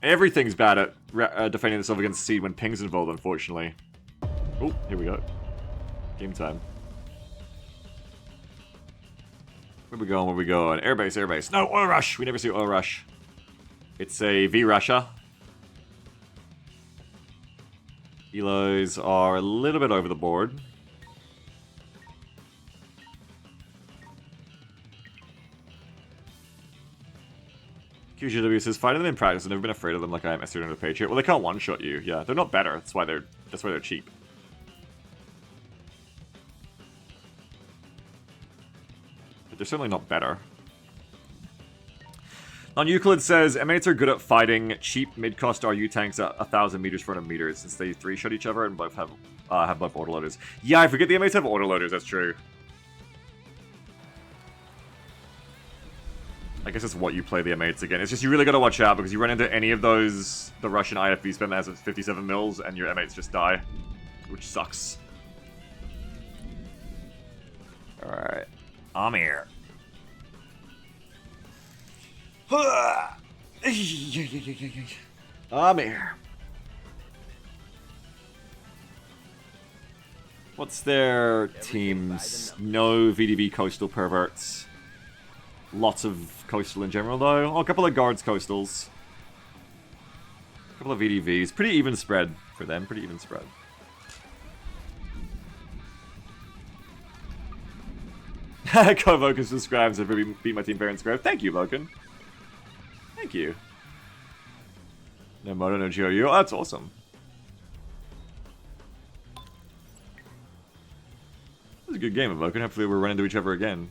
Everything's bad at defending itself against Seed when ping's involved, unfortunately. Oh, here we go. Game time. Where we going? Where we going? Airbase, airbase. No, oil rush! We never see oil rush. It's a V-Russia. Elos are a little bit over the board. QGW says, fighting them in practice, I've never been afraid of them like I am SC under the Patriot. Well, they can't one-shot you. Yeah, they're not better. That's why they're cheap. But they're certainly not better. Non-Euclid says, M8s are good at fighting cheap mid-cost RU tanks at 1,000 meters, 400 meters, since they three-shot each other and both have both autoloaders. Yeah, I forget the M8s have autoloaders, that's true. I guess it's what you play the M8s again. It's just you really gotta watch out, because you run into any of those, the Russian IFV spin that has 57 mils, and your M8s just die. Which sucks. Alright. Amir. Amir. What's their teams? No VDV coastal perverts. Lots of coastal in general, though. Oh, a couple of guards coastals. A couple of VDVs. Pretty even spread for them. Pretty even spread. Go Voken subscribes and beat my team fair and square. Thank you, Voken. Thank you. No Moto, no GOU. Oh, that's awesome. This was a good game, Voken. Hopefully we'll run into each other again.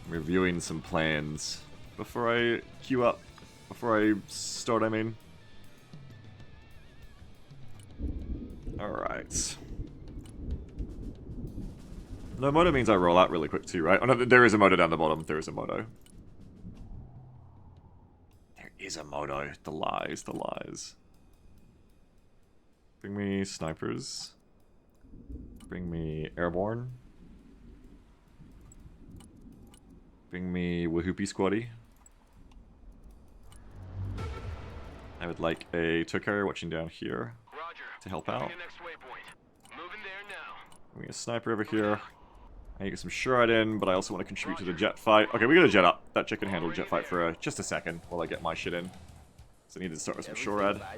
Reviewing some plans before I queue up. Before I start, I mean. Alright. No, moto means I roll out really quick too, right? Oh no, there is a moto down the bottom. There is a moto. There is a moto. The lies, the lies. Bring me snipers. Bring me airborne. Bring me Wahoopie Squaddy. I would like a tow carrier watching down here to help out. Bring me a sniper over here. I need to get some Shroud in, but I also want to contribute to the jet fight. Okay, we got a jet up. That chick can handle the jet fight for just a second while I get my shit in. So I need to start with some Shroud. I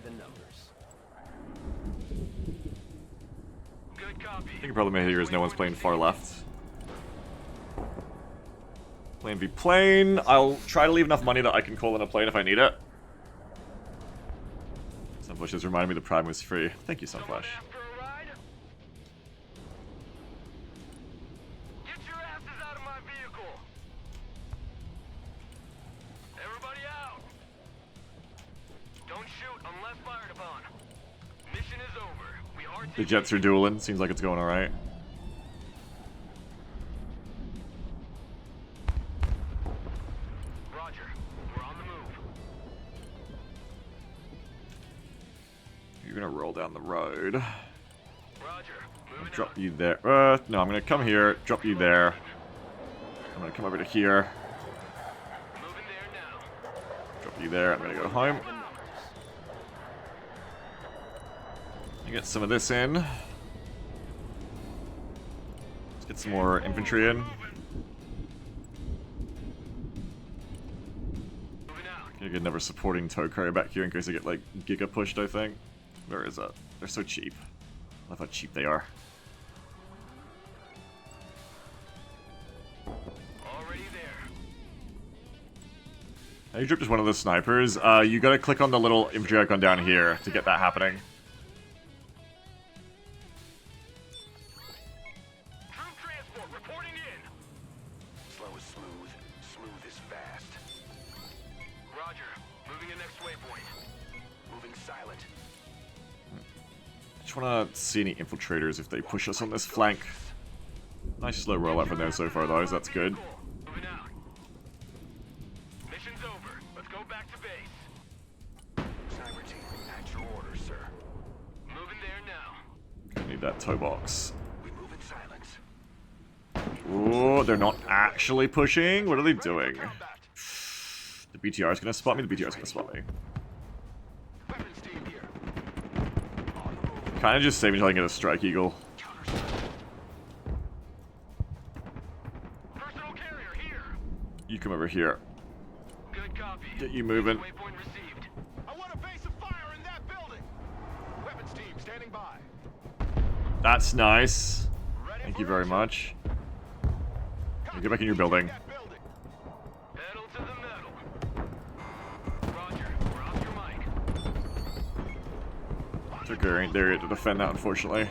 think the problem here is no one's playing far left. Plane v plane. I'll try to leave enough money that I can call in a plane if I need it. Sunflash has reminded me the Prime was free. Thank you, Sunflash. The jets are dueling. Seems like it's going alright. Roger. We're on the move. You're gonna roll down the road. Roger. I'll drop you there. No, I'm gonna come here, drop you there. I'm gonna come over to here. Moving there now. Drop you there. I'm gonna go home. Get some of this in. Let's get some more infantry in. Gonna get another supporting tow carrier back here in case I get like giga pushed, I think. Where is it? They're so cheap. I love how cheap they are. Already there. Now you dropped just one of the snipers. You gotta click on the little infantry icon down here to get that happening. I want to see any infiltrators if they push us on this flank. Nice slow rollout from there so far, though, so that's good. Mission's over. Let's go back to base. Cyber team, at your orders, sir. Moving there now. I need that tow box. We move in silence. Oh, they're not actually pushing? What are they doing? The BTR is gonna spot me, the BTR is gonna spot me. Kinda just save me until I can get a Strike Eagle. You come over here. Get you moving. That's nice. Thank you very much. Get back in your building. Tucker ain't there yet to defend that, unfortunately.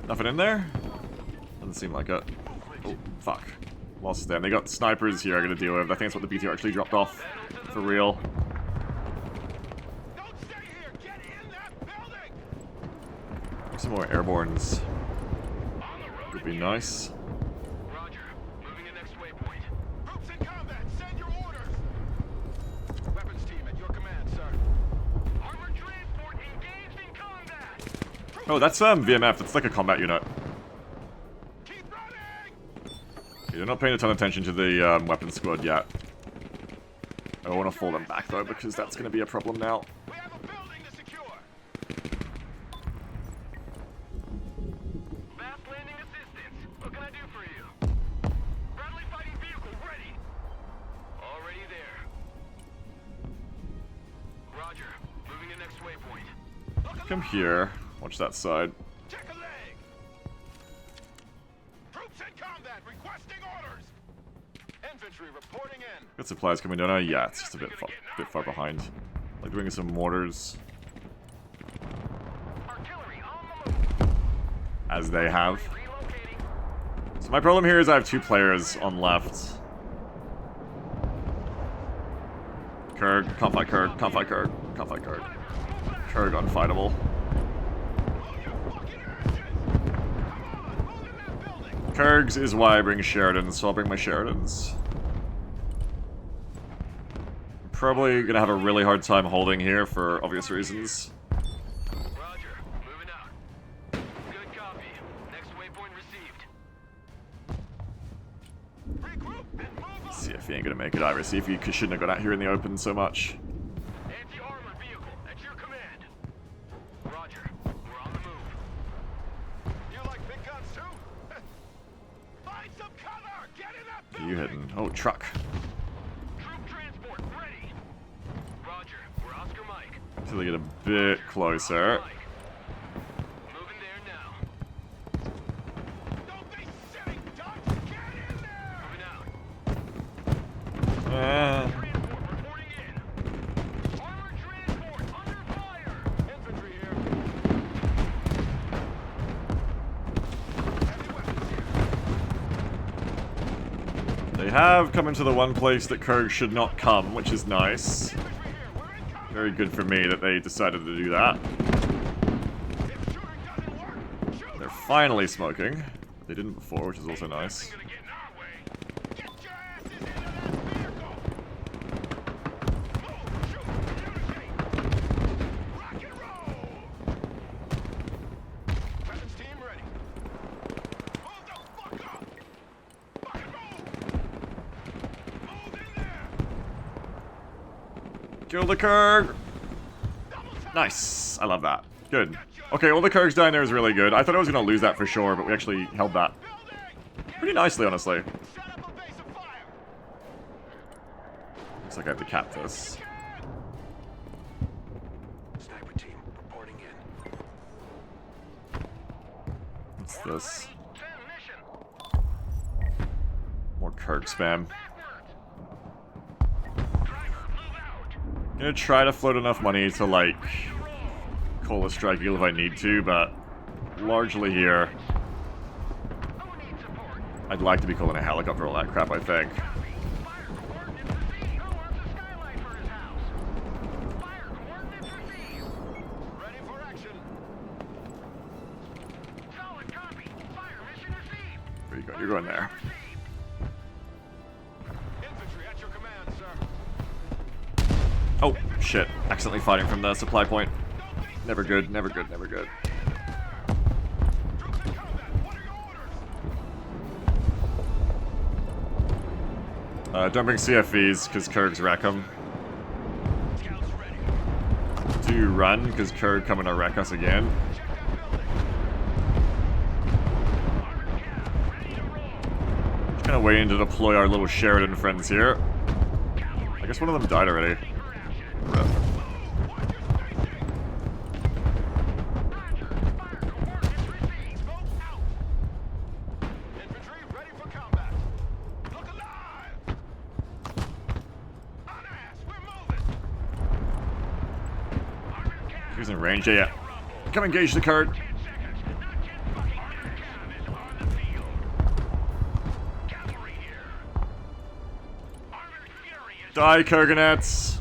Nothing in there? Doesn't seem like it. Oh, fuck. Lost them. They got snipers here I gotta deal with. I think that's what the BTR actually dropped off. For real. Some more airbornes. Would be nice. Roger. Moving to next waypoint. Groups in combat, send your orders. Weapons team at your command, sir. Armored transport engaged in combat. Oh, that's VMF. That's like a combat unit. Keep running. You're not paying a ton of attention to the weapons squad yet. I don't want to fall them back though, because that's going to be a problem now. We have a building to secure. Fast landing assistance. What can I do for you? Bradley fighting vehicle ready. Already there. Roger. Moving to next waypoint. Come here. Watch that side. Check a leg. Troops in combat requesting orders. Infantry reporting in. Got supplies coming down. Yeah, it's just a bit far behind. Like doing some mortars. Artillery on the move. As they have. Relocating. So my problem here is I have 2 players on left. Kurg, can't fight Kurg, can't fight Kurg, can't fight Kurg. Kurg unfightable. Kurgs is why I bring Sheridans, so I'll bring my Sheridans. Probably gonna have a really hard time holding here for obvious reasons. Roger. Moving out. Good copy. Next waypoint received. Regroup and move up. See if he ain't gonna make it either. See if he shouldn't have got out here in the open so much. Anti-armored vehicle at your command. Roger. We're on the move. You like big guns too? Find some cover. Get in that What are building. you hitting? Oh, truck. Troop transport ready. Roger. We're Oscar Mike. Until they get a bit closer. Mike. Moving there now. Don't be silly, ducks. Get in there. Moving out. Transport reporting in. Armored transport under fire. Infantry here. Heavy weapons here. They have come into the one place that Kurg should not come, which is nice. Infantry here. We're in combat. Very good for me that they decided to do that. If shooting doesn't work, shoot. They're finally smoking. They didn't before, which is also nice. Gonna get in our way. Get your asses into that vehicle. Move, shoot, communicate. Rock and roll. Weapons team ready. Move the fuck up. Rock and roll. Move in there. Kill the Kurg! Double time. Nice. I love that. Good. Okay, all the Kurgs down there is really good. I thought I was going to lose that for sure, but we actually held that Building. pretty nicely, honestly. Set up a base of fire. Looks like I have to cap this. Sniper team reporting in. What's this? Send mission. More Kurg spam. I'm gonna try to float enough money to, like, call a Strike Eagle if I need to, but largely here, I'd like to be calling a helicopter, all that crap, I think. Ready for action. Solid copy. Fire mission received. There you go, you're going there. Infantry at your command, sir. Oh, shit. Accidentally fighting from the supply point. Never good, never good, never good. Troops in combat. What are your orders? Don't bring CFVs, because Kurgs wreck them. Scouts ready. Do run, because Kurg coming to wreck us again. Check that building. Armored cap, ready to roll. Just kind of waiting to deploy our little Sheridan friends here. Cavalry. I guess one of them died already. Ready for action. Rip. Watch your spacing. Roger. Fire coordinates received. Smoke out. Infantry ready for combat. Look alive. On ass. We're moving. Armored cap. He's in range, yeah. Come engage the Kurg. 10 seconds. Not 10 fucking. Armored cab is on the field. Cavalry here. Armored fury is. Die, Kurganets.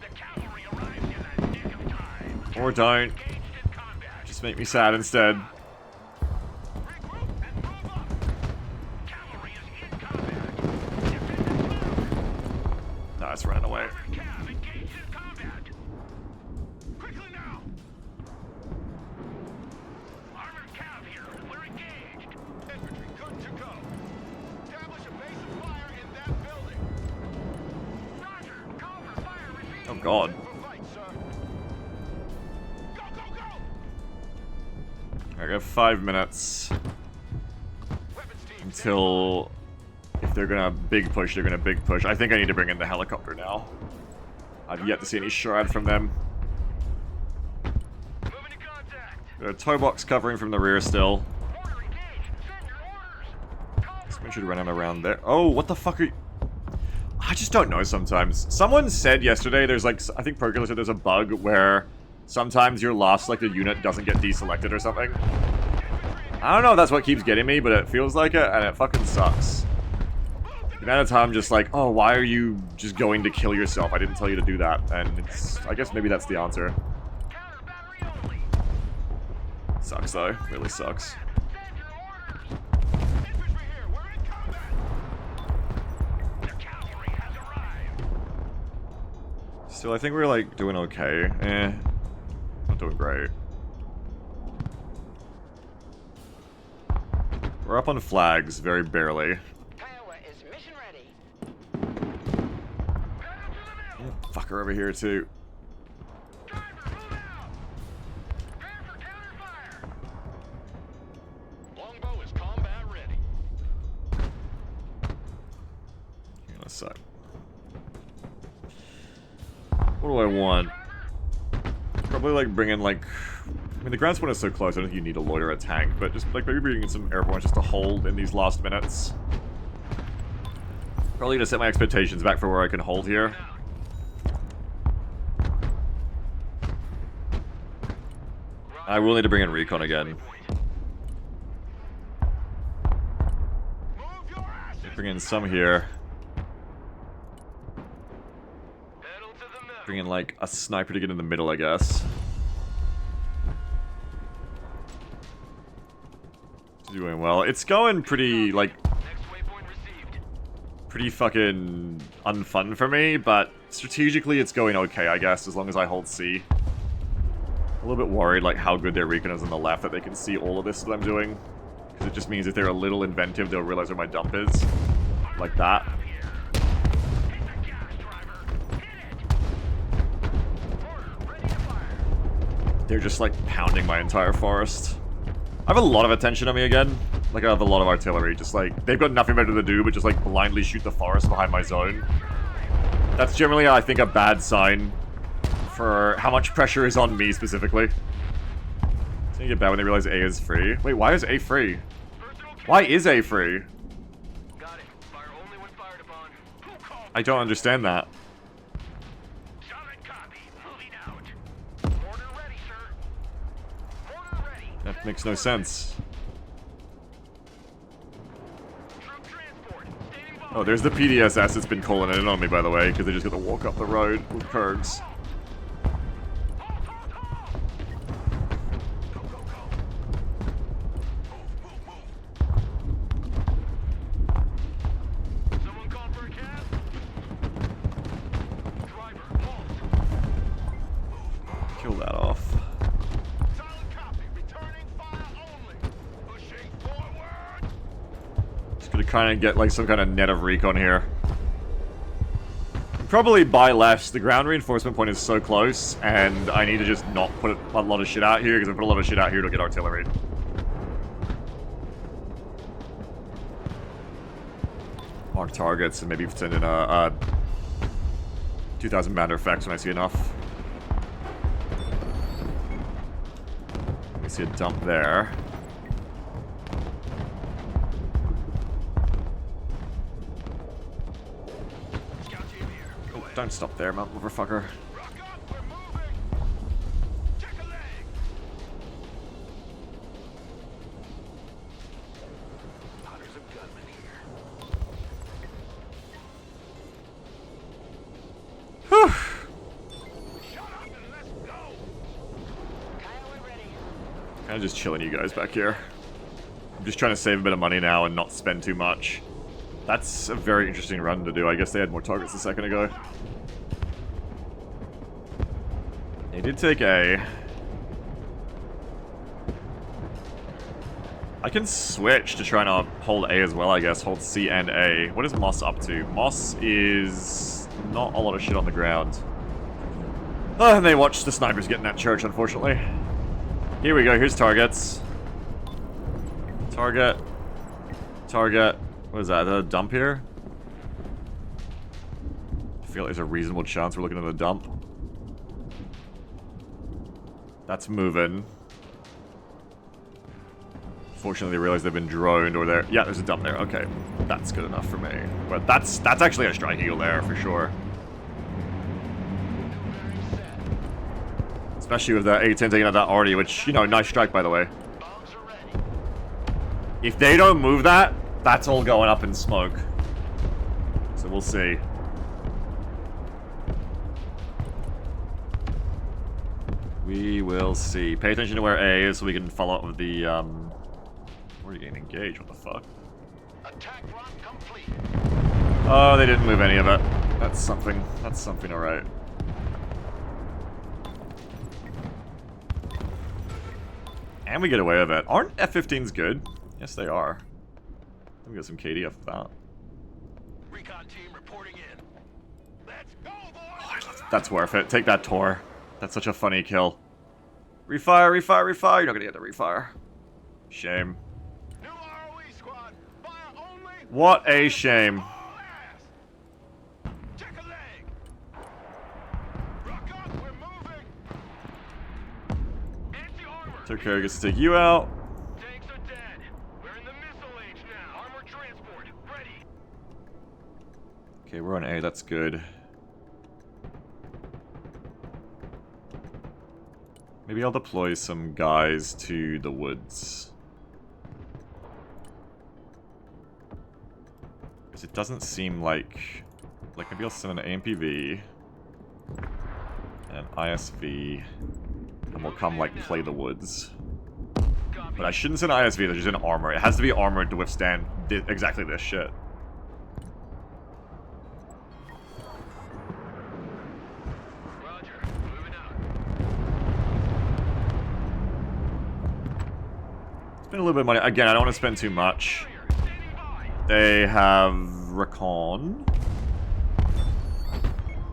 The cavalry arrives in the nick of time. Or don't. Engaged in combat. Just make me sad instead. Regroup and move up. Cavalry is in combat. Defenders move. Nah, it's running away. Armored cab engaged in combat. Quickly now. Armored cab here. We're engaged. Infantry good to go. Establish a base of fire in that building. Roger. Call for fire received. Oh god. For fight, sir. Go, go, go. I got 5 minutes Weapons team. until if they're gonna big push, they're gonna big push. I think I need to bring in the helicopter now. I've yet to see any shred from them. Moving to contact. A tow box covering from the rear still. Order engaged. Send your orders. Call for We should run him around there. Oh, what the fuck are you... I just don't know sometimes. Someone said yesterday there's like... I think Perkula said there's a bug where sometimes your last selected unit doesn't get deselected or something. I don't know if that's what keeps getting me, but it feels like it, and it fucking sucks. The amount of time just like, oh, why are you just going to kill yourself? I didn't tell you to do that. And it's... I guess maybe that's the answer. counter battery only. Sucks though. Really sucks. Send your orders. Infantry here. We're in combat. The cavalry has arrived. Still, I think we're like doing okay. Not doing great. We're up on flags, very barely. Kiowa is mission ready. Pedal to the mill. Fucker over here too. Driver, move out. Prepare for counter fire. Longbow is combat ready. Hang on a sec. What do I want? Probably like bring in like... I mean, the ground spawn is so close, I don't think you need to loiter a tank, but just like maybe bringing in some airborne just to hold in these last minutes. Probably gonna set my expectations back for where I can hold here. I will need to bring in recon again. Move your asses. Bring in some here. Pedal to the mill. Bring in like a sniper to get in the middle, I guess. Doing well. It's going pretty like Next waypoint received. pretty fucking unfun for me, but strategically it's going okay, I guess, as long as I hold C. A little bit worried like how good their recon is on the left, that they can see all of this that I'm doing. Because it just means if they're a little inventive, they'll realize where my dump is. Like that. Up here. Hit the gas, driver. Hit it. Order ready to fire. They're just like pounding my entire forest. I have a lot of attention on me again. Like I have a lot of artillery, just like, they've got nothing better to do but just like blindly shoot the forest behind my zone. That's generally, I think, a bad sign for how much pressure is on me specifically. It's gonna get bad when they realize A is free. Wait, why is A free? Personal Why is A free? Got it. Fire only when fired upon. Who called? I don't understand that. Solid copy. Moving out. Order ready, sir. Order ready. That makes no sense. Troop transport. Standing by. Oh, there's the PDSS that's been calling in on me, by the way, because they just got to walk up the road with Kurgs. Halt, halt, halt. Go, go, go. Move, move, move. kind of get like some kind of net of recon here. Probably buy less. The ground reinforcement point is so close, and I need to just not put a lot of shit out here, because if I put a lot of shit out here, it'll get artillery. Mark targets, and maybe send in a 2,000 banner effects when I see enough. I see a dump there. Don't stop there, motherfucker. Rock up, we're moving. Check a leg. Hunters of gunmen here. Whew. Shut up and let's go. Kiowa ready. Kind of just chilling you guys back here. I'm just trying to save a bit of money now and not spend too much. That's a very interesting run to do. I guess they had more targets a second ago. They did take A. I can switch to try and hold A as well, I guess. Hold C and A. What is Moss up to? Moss is not a lot of shit on the ground. Oh, and they watched the snipers get in that church, unfortunately. Here we go. Here's targets. Target. Target. What is that? A dump here? I feel like there's a reasonable chance we're looking at a dump. That's moving. Fortunately, they realize they've been droned, or they're... Yeah, there's a dump there. Okay, that's good enough for me. But that's actually a strike eagle there, for sure. Especially with the A-10 taking out that arty, which, you know, nice strike, by the way. Bombs are ready. If they don't move that, that's all going up in smoke. So we'll see. We will see. Pay attention to where A is so we can follow up with the, We're getting engaged, what the fuck? Attack run complete. Oh, they didn't move any of it. That's something. That's something, alright. And we get away with it. Aren't F-15s good? Yes, they are. Let me get some KD off of that. Recon team reporting in. Let's go, boys. That's worth it. Take that Tor. That's such a funny kill. Refire, refire, refire. You're not gonna get the refire. Shame. New ROE squad. Fire only. What a shame. Check a leg. Rock up, we're moving. Anti-armor. Took care, gets to take you out. Tanks are dead. We're in the missile age now. Armor transport ready. Okay, we're on A. That's good. Maybe I'll deploy some guys to the woods. Because it doesn't seem like maybe I'll send an AMPV and an ISV, and we'll come like play the woods. But I shouldn't send an ISV, there's just an armor. It has to be armored to withstand exactly this shit. Roger. Moving out. Spend a little bit of money. Again, I don't want to spend too much. Standing by. They have recon.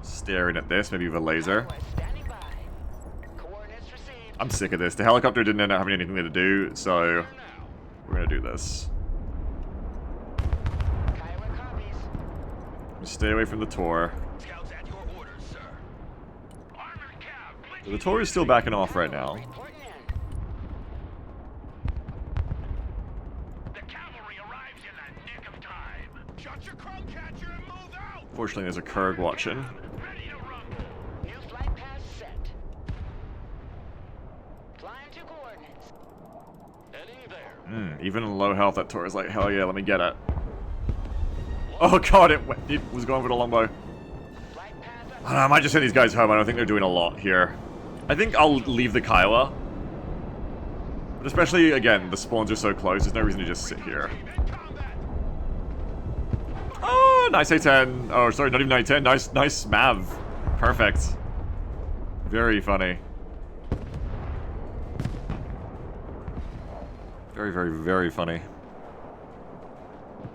Staring at this, maybe with a laser. Kiowa standing by. Coordinates received. I'm sick of this. The helicopter didn't end up having anything to do, so we're gonna do this. Kiowa copies. Just stay away from the Tor. Scouts at your orders, sir. Armored cab. So the Tor is still backing off right now. Reporting in. The cavalry arrives in the nick of time. Shut your crumb catcher and move out. Fortunately, there's a Kurg watching. Ready to rumble. New flight path set. Flying to coordinates. Heading there. Even in low health, that Tor is like, hell yeah, let me get it. Oh god, it was going for the longbow. Flight path I don't know, I might just send these guys home. I don't think they're doing a lot here. I think I'll leave the Kiowa. But especially, again, the spawns are so close, there's no reason to just sit here. In combat. Oh, nice A10. Oh, sorry, not even A10. Nice Mav. Perfect. Very funny. Very, very, very funny.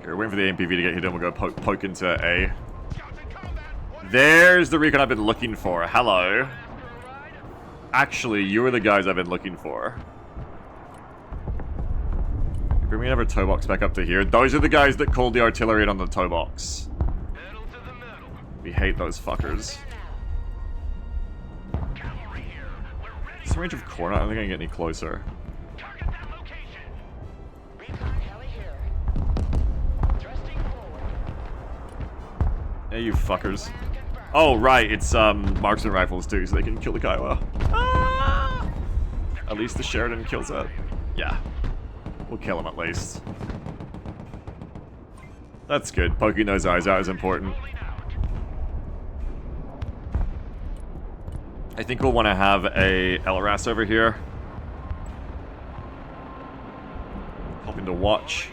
Okay, we're waiting for the AMPV to get hit and we'll go poke into A. There's the recon I've been looking for. Hello. Actually, you are the guys I've been looking for. Bring me another tow box back up to here. Those are the guys that called the artillery in on the tow box. We hate those fuckers. What's the range of corner? I don't think I can get any closer. Recon heli here. Thrusting forward. Hey, you fuckers. Oh, right, it's marksman rifles too, so they can kill the Kiowa. Ah! At least the Sheridan kills it. Yeah. We'll kill him at least. That's good. Poking those eyes out is important. I think we'll want to have a LRAS over here. Hoping to watch.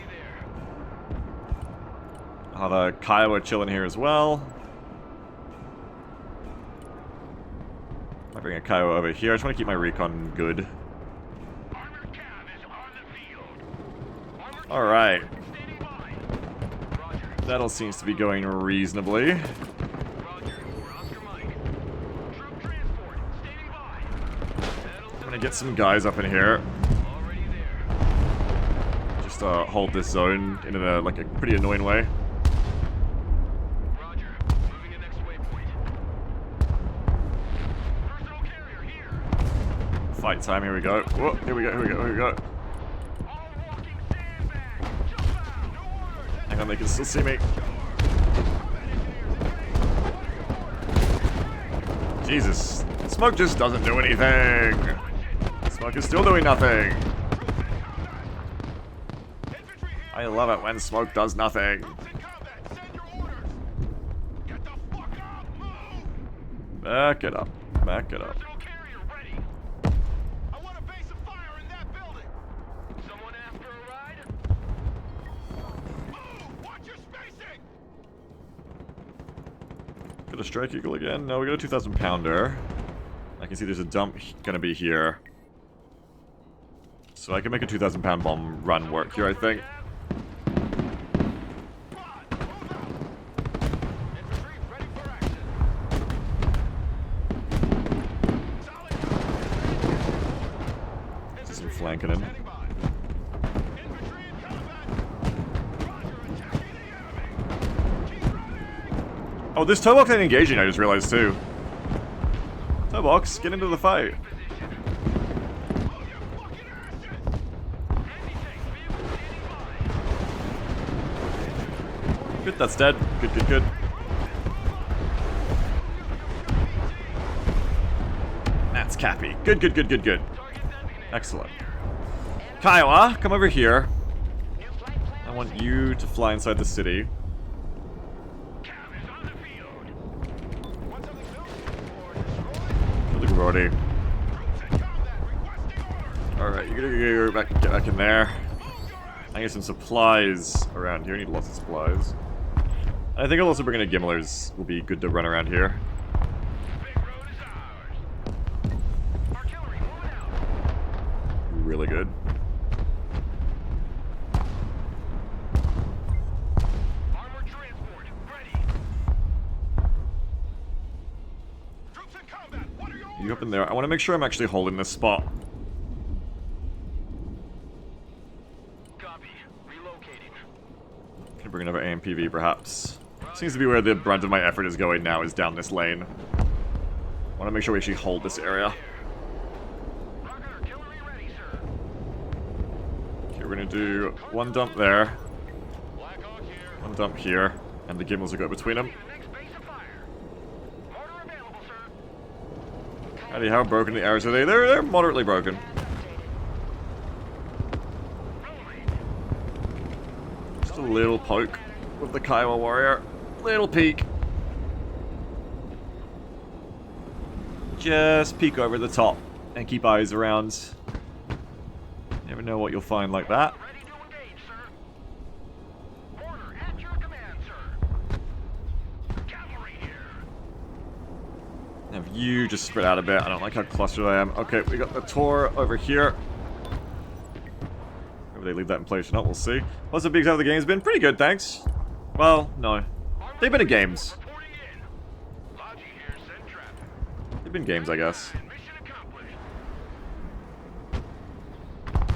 I'll have a Kiowa chilling here as well. Might bring a Kiowa over here. I just want to keep my recon good. Alright. That all seems to be going reasonably. I'm gonna get some guys up in here. Just hold this zone in a like a pretty annoying way. Fight time, here we go. Whoa, here we go, here we go, here we go. Hang on, they can still see me. Jesus. Smoke just doesn't do anything. Smoke is still doing nothing. I love it when smoke does nothing. Back it up. Back it up. Got a Strike Eagle again? No, we got a 2,000 pounder. I can see there's a dump gonna be here. So I can make a 2,000 pound bomb run work here, I think. See some flanking in. Oh, this tow box ain't engaging, I just realized too. Tow box, get into the fight. Good, that's dead. Good, good, good. That's Cappy. Good, good, good, good, good. Excellent. Kiowa, come over here. I want you to fly inside the city. Already. Alright, you're gonna get back in there. I get some supplies around here. I need lots of supplies. I think I'll also bring in a Gimmelers. Will be good to run around here. Really good. You up in there. I want to make sure I'm actually holding this spot. Copy. Relocating. Can bring another AMPV perhaps. Seems to be where the brunt of my effort is going now, is down this lane. I want to make sure we actually hold this area. Okay, we're going to do one dump there. One dump here. And the Gimmels will go between them. Howdy, how broken the arrows are they? They're moderately broken. Just a little poke with the Kiowa warrior. Little peek. Just peek over the top and keep eyes around. Never know what you'll find like that. Have you just spread out a bit. I don't like how clustered I am. Okay, we got the Tor over here. Over Whether they leave that in place or not, we'll see. What's the big side of the game's been? Pretty good, thanks. Well, no. They've been in games. Reporting in. Logi here, send traffic. They've been games, I guess. Mission accomplished.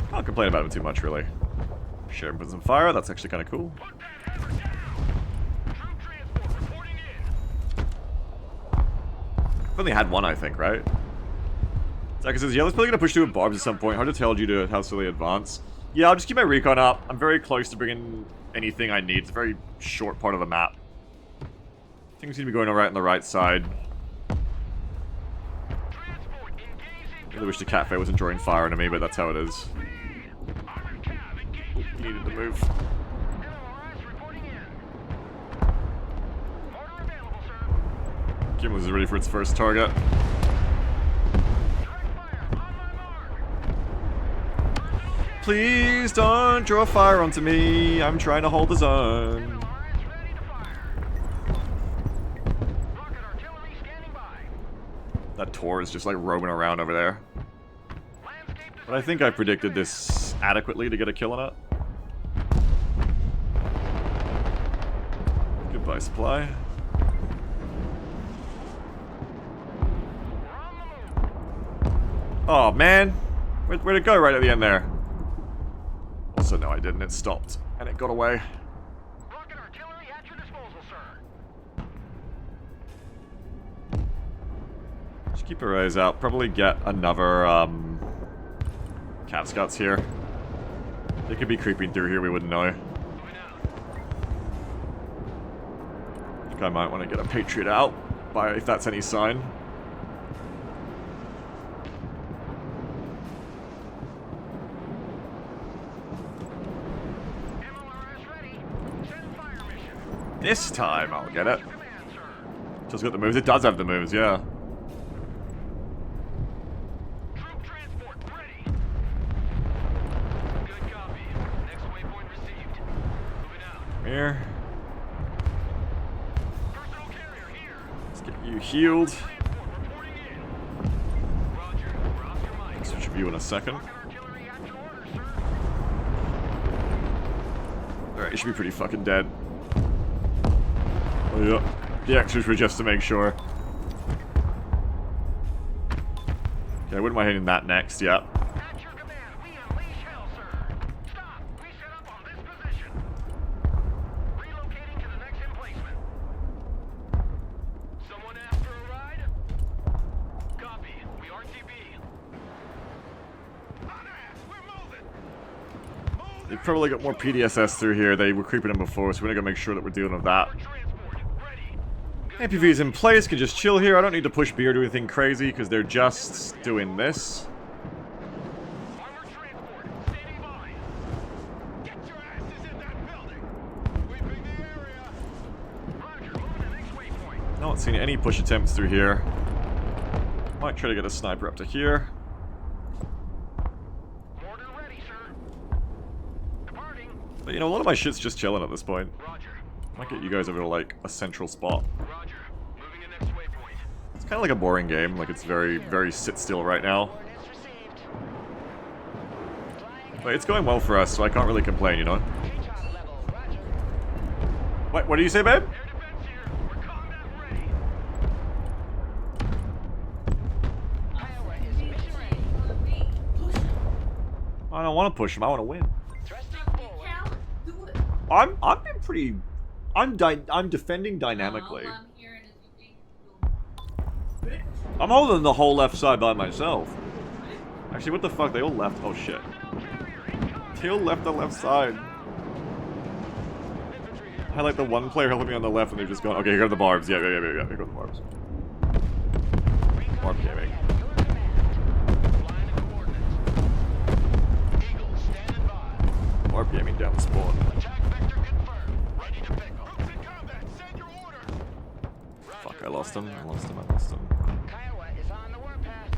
Can't complain about them too much, really. Sheriff puts some fire, that's actually kind of cool. Put that hammer down. Troop transport reporting in. I've only had one, I think, right? Zaka says, yeah, let's probably gonna push through with barbs at some point. Hard to tell due to how slowly advance. Yeah, I'll just keep my recon up. I'm very close to bringing anything I need. It's a very short part of the map. Things seem to be going alright on the right side. Transport engaging. Really wish the cafe wasn't drawing fire into me, but that's how it is. Armored cab engaging. He needed to move. LRS reporting in. Order available, sir. Gimli is ready for its first target. Direct fire on my mark. Please don't draw fire onto me. I'm trying to hold the zone. LRS ready to fire. Rocket artillery standing by. That Tor is just like roaming around over there. Landscape But I think I predicted this adequately to get a kill on it. Goodbye, supply. We're on the move. Oh man, where'd it go right at the end there? Also, no, I didn't. It stopped and it got away. Rocket artillery at your disposal, sir. Just keep your eyes out. Probably get another Cat Scouts here. They could be creeping through here. We wouldn't know. Moving out. I think I might want to get a Patriot out, if that's any sign. MLRS ready. Send fire mission. This time I'll get it. Command, sir. Just got the moves. It does have the moves, yeah. Troop transport ready. Good copy. Next waypoint received. Moving out. Here. Personal carrier here. Let's get you healed. Transport reporting in. Roger. We're off your mic. Switch of you in a second. Rocket artillery at your orders, sir. Alright, you should be pretty fucking dead. Oh yeah. The extras were just to make sure. Okay, I wouldn't mind hitting that next, yeah. At your command, we unleash hell, sir. Stop. We set up on this position. Relocating to the next emplacement. Someone asked for a ride? Copy. We RTB. On ass. We're moving. They probably got more PDSS through here. They were creeping in before, so we're gonna go make sure that we're dealing with that. Transport. Ready. APV's in place, can just chill here. I don't need to push B or do anything crazy, because they're just doing this. Armored transport. Standing by. Get your asses in that building. Sweeping the area. Roger. Moving to next waypoint. Not seeing any push attempts through here. Might try to get a sniper up to here. Mortar ready, sir. Departing. But you know, a lot of my shit's just chilling at this point. Roger. Might get you guys over to like a central spot. Roger. Moving to next waypoint. It's kind of like a boring game. Like it's very, very sit still right now. Coordinates received. Flying But it's going well for us, so I can't really complain, you know. Patron level. Roger. What do you say, babe? Air defense here. We're combat ready. Iowa is mission ready. I don't want to push him. I want to win. Thrusting forward. I'm being pretty. I'm defending dynamically. I'm holding the whole left side by myself. Actually, what the fuck? They all left. Oh shit. They all left the left side. I like the one player helping me on the left, and they've just gone. Okay, here go the barbs. Yeah. Here go the barbs. Barb gaming. At your command. Line of coordinates. Eagle standing by. Barb gaming down the spawn. Attack vector confirmed. Ready to pick up. Troops in combat. Send your orders. Fuck, I lost him. I lost him. Kiowa is on the warpath.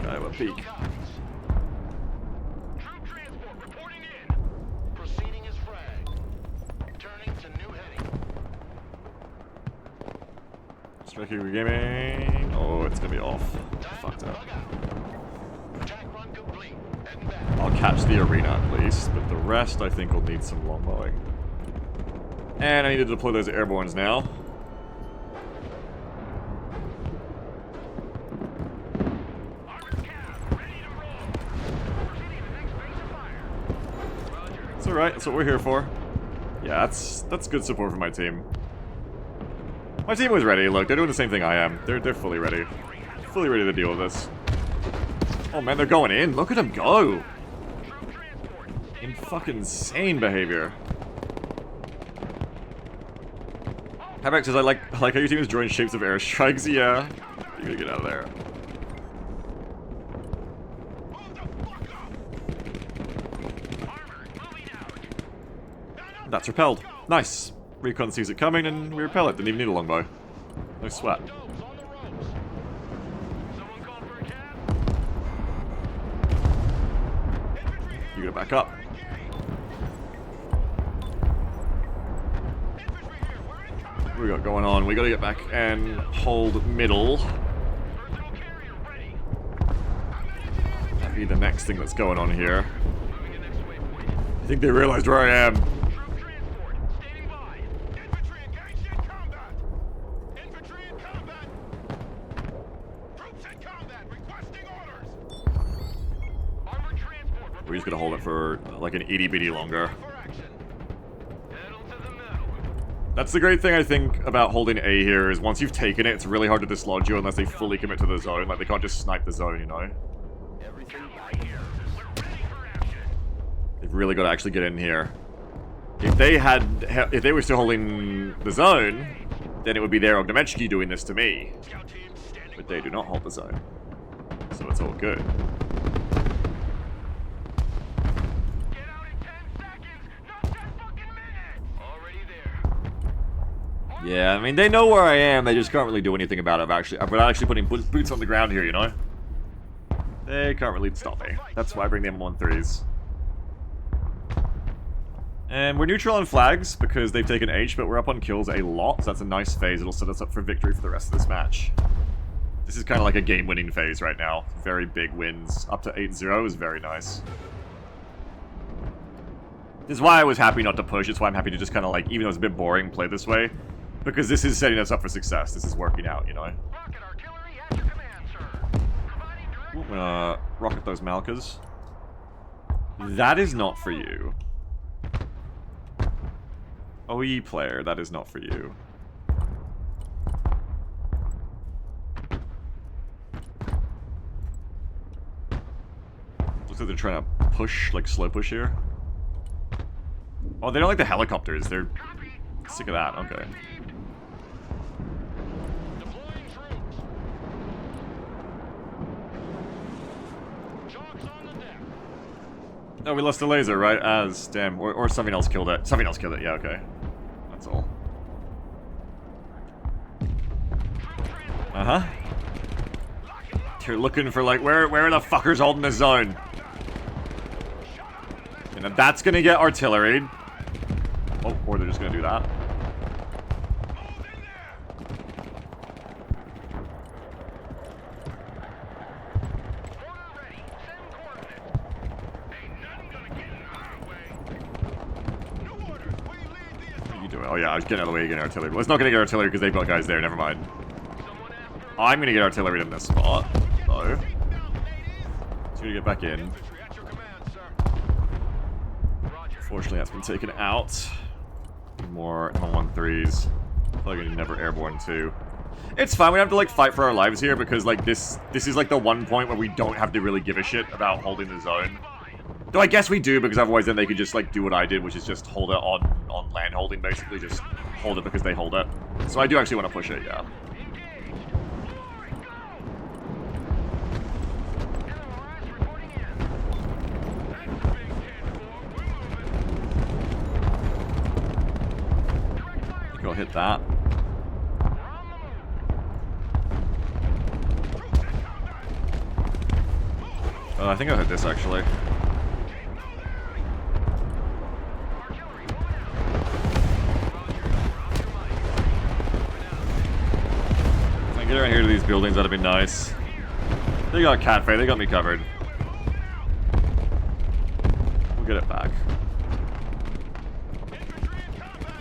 Iowa peak. Copies. Troop transport reporting in. Proceeding as fragged. Turning to new heading. Striker gaming. Oh, it's gonna be off. Fucked up. Attack run complete. Fleet, heading back. I'll catch the arena at least, but the rest I think will need some longbowing. And I need to deploy those airbornes now. Armored cab, ready to roll. Proceeding to next base of fire. Roger. It's alright, that's what we're here for. Yeah, that's good support from my team. My team was ready, look, they're doing the same thing I am. They're fully ready. Fully ready to deal with this. Oh man, they're going in. Look at them go! Troop transport. In fucking insane behavior. Habex says, I like how your team is drawing shapes of airstrikes. Yeah. You gotta get out of there. Move the fuck up. Armor, moving out. That's repelled. Nice. Recon sees it coming and we repel it. Didn't even need a longbow. No sweat. Domes on the ropes. Someone called for a cab? Infantry here. You gotta back up. Infantry here. We're in combat. What do we got going on? We gotta get back and hold middle. Personal carrier ready. That'd be the next thing that's going on here. Moving to next waypoint. I think they realized where I am. Troop transport. Standing by. Infantry engaged in combat. Infantry in combat. Troops in combat. Requesting orders. Armored transport. We're just gonna hold it for like an itty bitty longer. For action. Pedal to the metal. That's the great thing I think about holding A here is once you've taken it, it's really hard to dislodge you unless they fully commit to the zone. Like they can't just snipe the zone, you know? Everything right here. We're ready for action. They've really got to actually get in here. If they were still holding the zone, then it would be their Ogdemechki doing this to me. Scout team standing But they do not hold the zone. So it's all good. Get out in 10 seconds. Not 10 fucking minutes. Already there. Yeah, I mean, they know where I am, they just can't really do anything about it. Without actually putting boots on the ground here, you know? They can't really stop me. That's why I bring the M13s. And we're neutral on flags because they've taken H, but we're up on kills a lot, so that's a nice phase. It'll set us up for victory for the rest of this match. This is kind of like a game-winning phase right now. Very big wins. Up to 8-0 is very nice. This is why I was happy not to push. It's why I'm happy to just kind of like, even though it's a bit boring, play this way. Because this is setting us up for success. This is working out, you know? Rocket artillery at your command, sir. Providing direct I'm gonna rocket those Malkas. That is not for you. OE player, that is not for you. Looks like they're trying to push, like slow push here. Oh, they don't like the helicopters. They're sick of that. Okay. deploying troops. Chalks on the deck. Oh, we lost the laser, right? As damn, or something else killed it. Something else killed it. Yeah, okay. That's all. Uh huh. You're looking for like where are the fuckers holding the zone? And then that's gonna get artillery. Oh, or they're just gonna do that. Move in there. Order ready. Send coordinates. Ain't nothing gonna get in our way. New orders. We lead the assault. You do it. Oh yeah, I was getting out of the way getting artillery. Well, it's not gonna get artillery because they've got guys there. Never mind. Someone asked for I'm gonna get artillery in this spot, though. seatbelt, ladies. So we get back in. Infantry at your command, sir. Roger. Fortunately, that's been taken out. More M13s. Probably gonna never airborne too. It's fine. We don't have to like fight for our lives here because like this is like the one point where we don't have to really give a shit about holding the zone. Though I guess we do because otherwise then they could just like do what I did, which is just hold it on land holding basically. Just hold it because they hold it. So I do actually want to push it. Yeah. Engaged. Forward, go. LRS reporting in. That's a big 10-4. We're moving. Direct fire. I think I'll hit that. We're on the move. Troops in combat. I think I'll hit this actually. Artillery going out. Roger. We're off your mic. Moving out. If I can get around here to these buildings, that'd be nice. They got Catfay, they got me covered. get it back. Infantry in combat.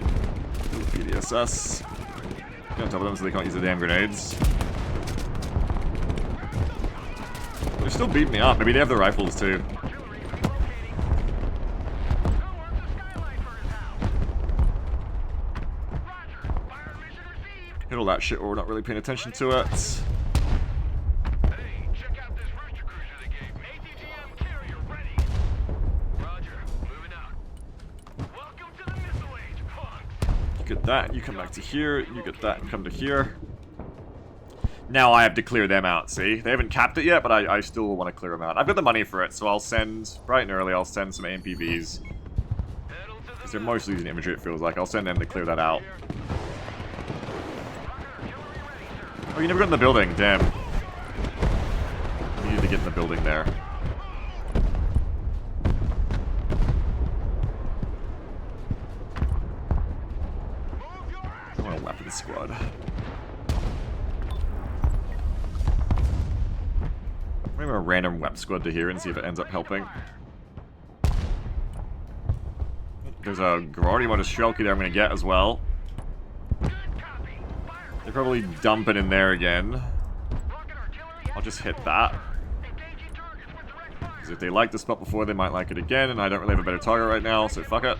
PDSS. Get on top of them so they can't use the damn grenades. They're still beating me up. Maybe they have the rifles too. Artillery relocating. Tower the skylight for his house. Roger. Fire mission received. Hit all that shit or we're not really paying attention to it. Hey, check out this Rooster Cruiser they gave me. ATGM carrier ready. Roger. Moving out. Welcome to the Missile Age, punks. You get that and you come back to here. You get that and come to here. Now I have to clear them out, see? They haven't capped it yet, but I still want to clear them out. I've got the money for it, so I'll send, bright and early, I'll send some AMPVs. Because they're mostly using infantry, it feels like. I'll send them to clear that out. Oh, you never got in the building, damn. You need to get in the building there. I want a weapons squad. Maybe a random wep squad to here and see if it ends up helping. There's a Garardi Motostrelki there I'm gonna get as well. They're probably dumping in there again. I'll just hit that. Because if they liked the spot before, they might like it again, and I don't really have a better target right now, so fuck it.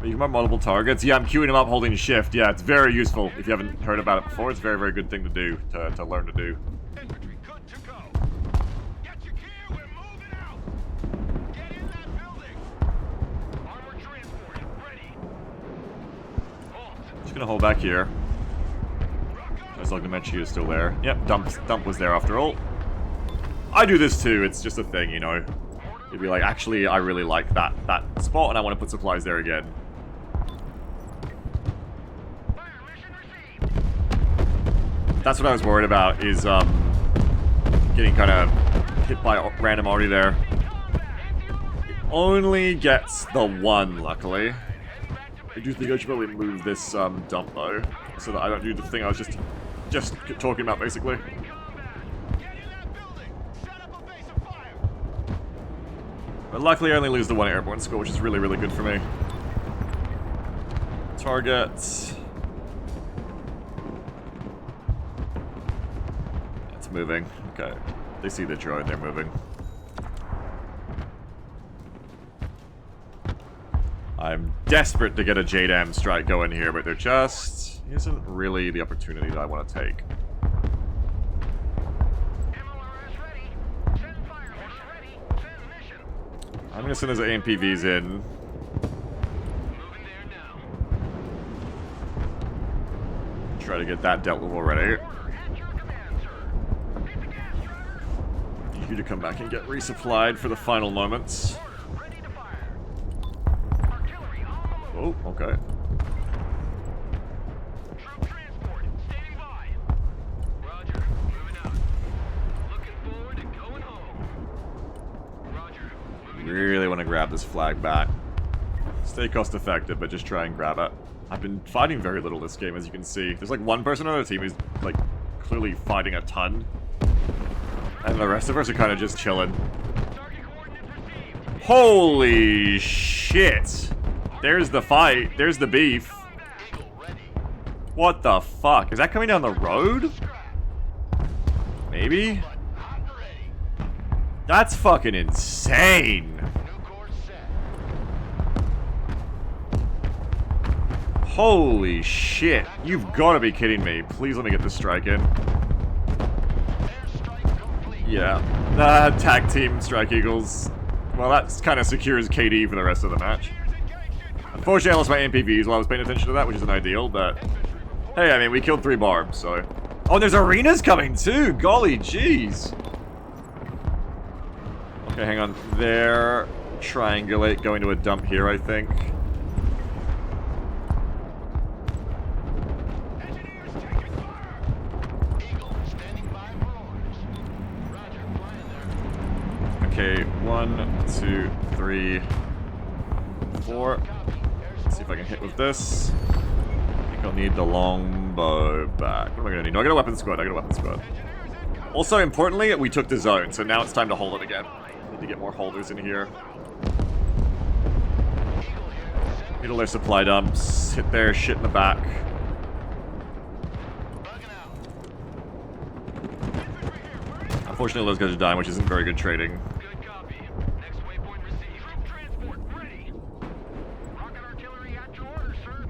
You can have multiple targets. Yeah, I'm queuing them up holding shift. Yeah, it's very useful. If you haven't heard about it before, it's a very, very good thing to do, to learn to do. Infantry good to go. Get your gear, we're moving out. Get in that building. Armored transport ready. Halt. Just gonna hold back here. As long as Dementia is still there. Yep, dump was there after all. I do this too, it's just a thing, you know. You'd be like, actually, I really like that spot and I want to put supplies there again. That's what I was worried about, is getting kind of hit by random arty there. It only gets the one, luckily. I do think I should probably move this dump though, so that I don't do the thing I was just talking about, basically. Get in that building. Set up a base of fire. But luckily I only lose the one airborne score, which is really, really good for me. Target. It's moving. Okay. They see the droid, they're moving. I'm desperate to get a JDAM strike going here, but there just isn't really the opportunity that I want to take. MLRS ready. Send fire mission ready. Send mission. I'm gonna send those AMPVs in. Moving there now. Try to get that dealt with already. Order at your command, sir. Hit the gas, driver. Need you to come back and get resupplied for the final moments. Order ready to fire. Artillery on the move. Oh, okay. Troop transport standing by. Roger. Moving out. Looking forward to going home. Roger. Moving Really want to grab this flag back. Stay cost effective, but just try and grab it. I've been fighting very little this game, as you can see. There's like one person on the team who's like clearly fighting a ton. And the rest of us are kind of just chilling. target coordinates received. Holy shit! There's the fight. There's the beef. Eagle ready. What the fuck? Is that coming down the road? Maybe? Hot and ready. That's fucking insane. New course set. Holy shit. You've got to be kidding me. Please let me get this strike in. Airstrike complete. Yeah. Tag team Strike Eagles. Well, that kind of secures KD for the rest of the match. Unfortunately, I lost my MPVs while I was paying attention to that, which isn't ideal, but... Hey, I mean, we killed 3 barbs, so... Oh, and there's arenas coming too! Golly jeez! Okay, hang on. There. Triangulate, going to a dump here, I think. Engineers taking fire. Eagle standing by for orders. Roger, flying there. Okay, 1, 2, 3, 4. Copy. See if I can hit with this. I think I'll need the longbow back. What am I gonna need? No, I got a weapon squad. Engineers in combat. Also, importantly, we took the zone, so now it's time to hold it again. Need to get more holders in here. Hit all their supply dumps, hit their shit in the back. Unfortunately, those guys are dying, which isn't very good trading. Good copy. Next waypoint received. Troop transport ready. Rocket artillery at your orders, sir.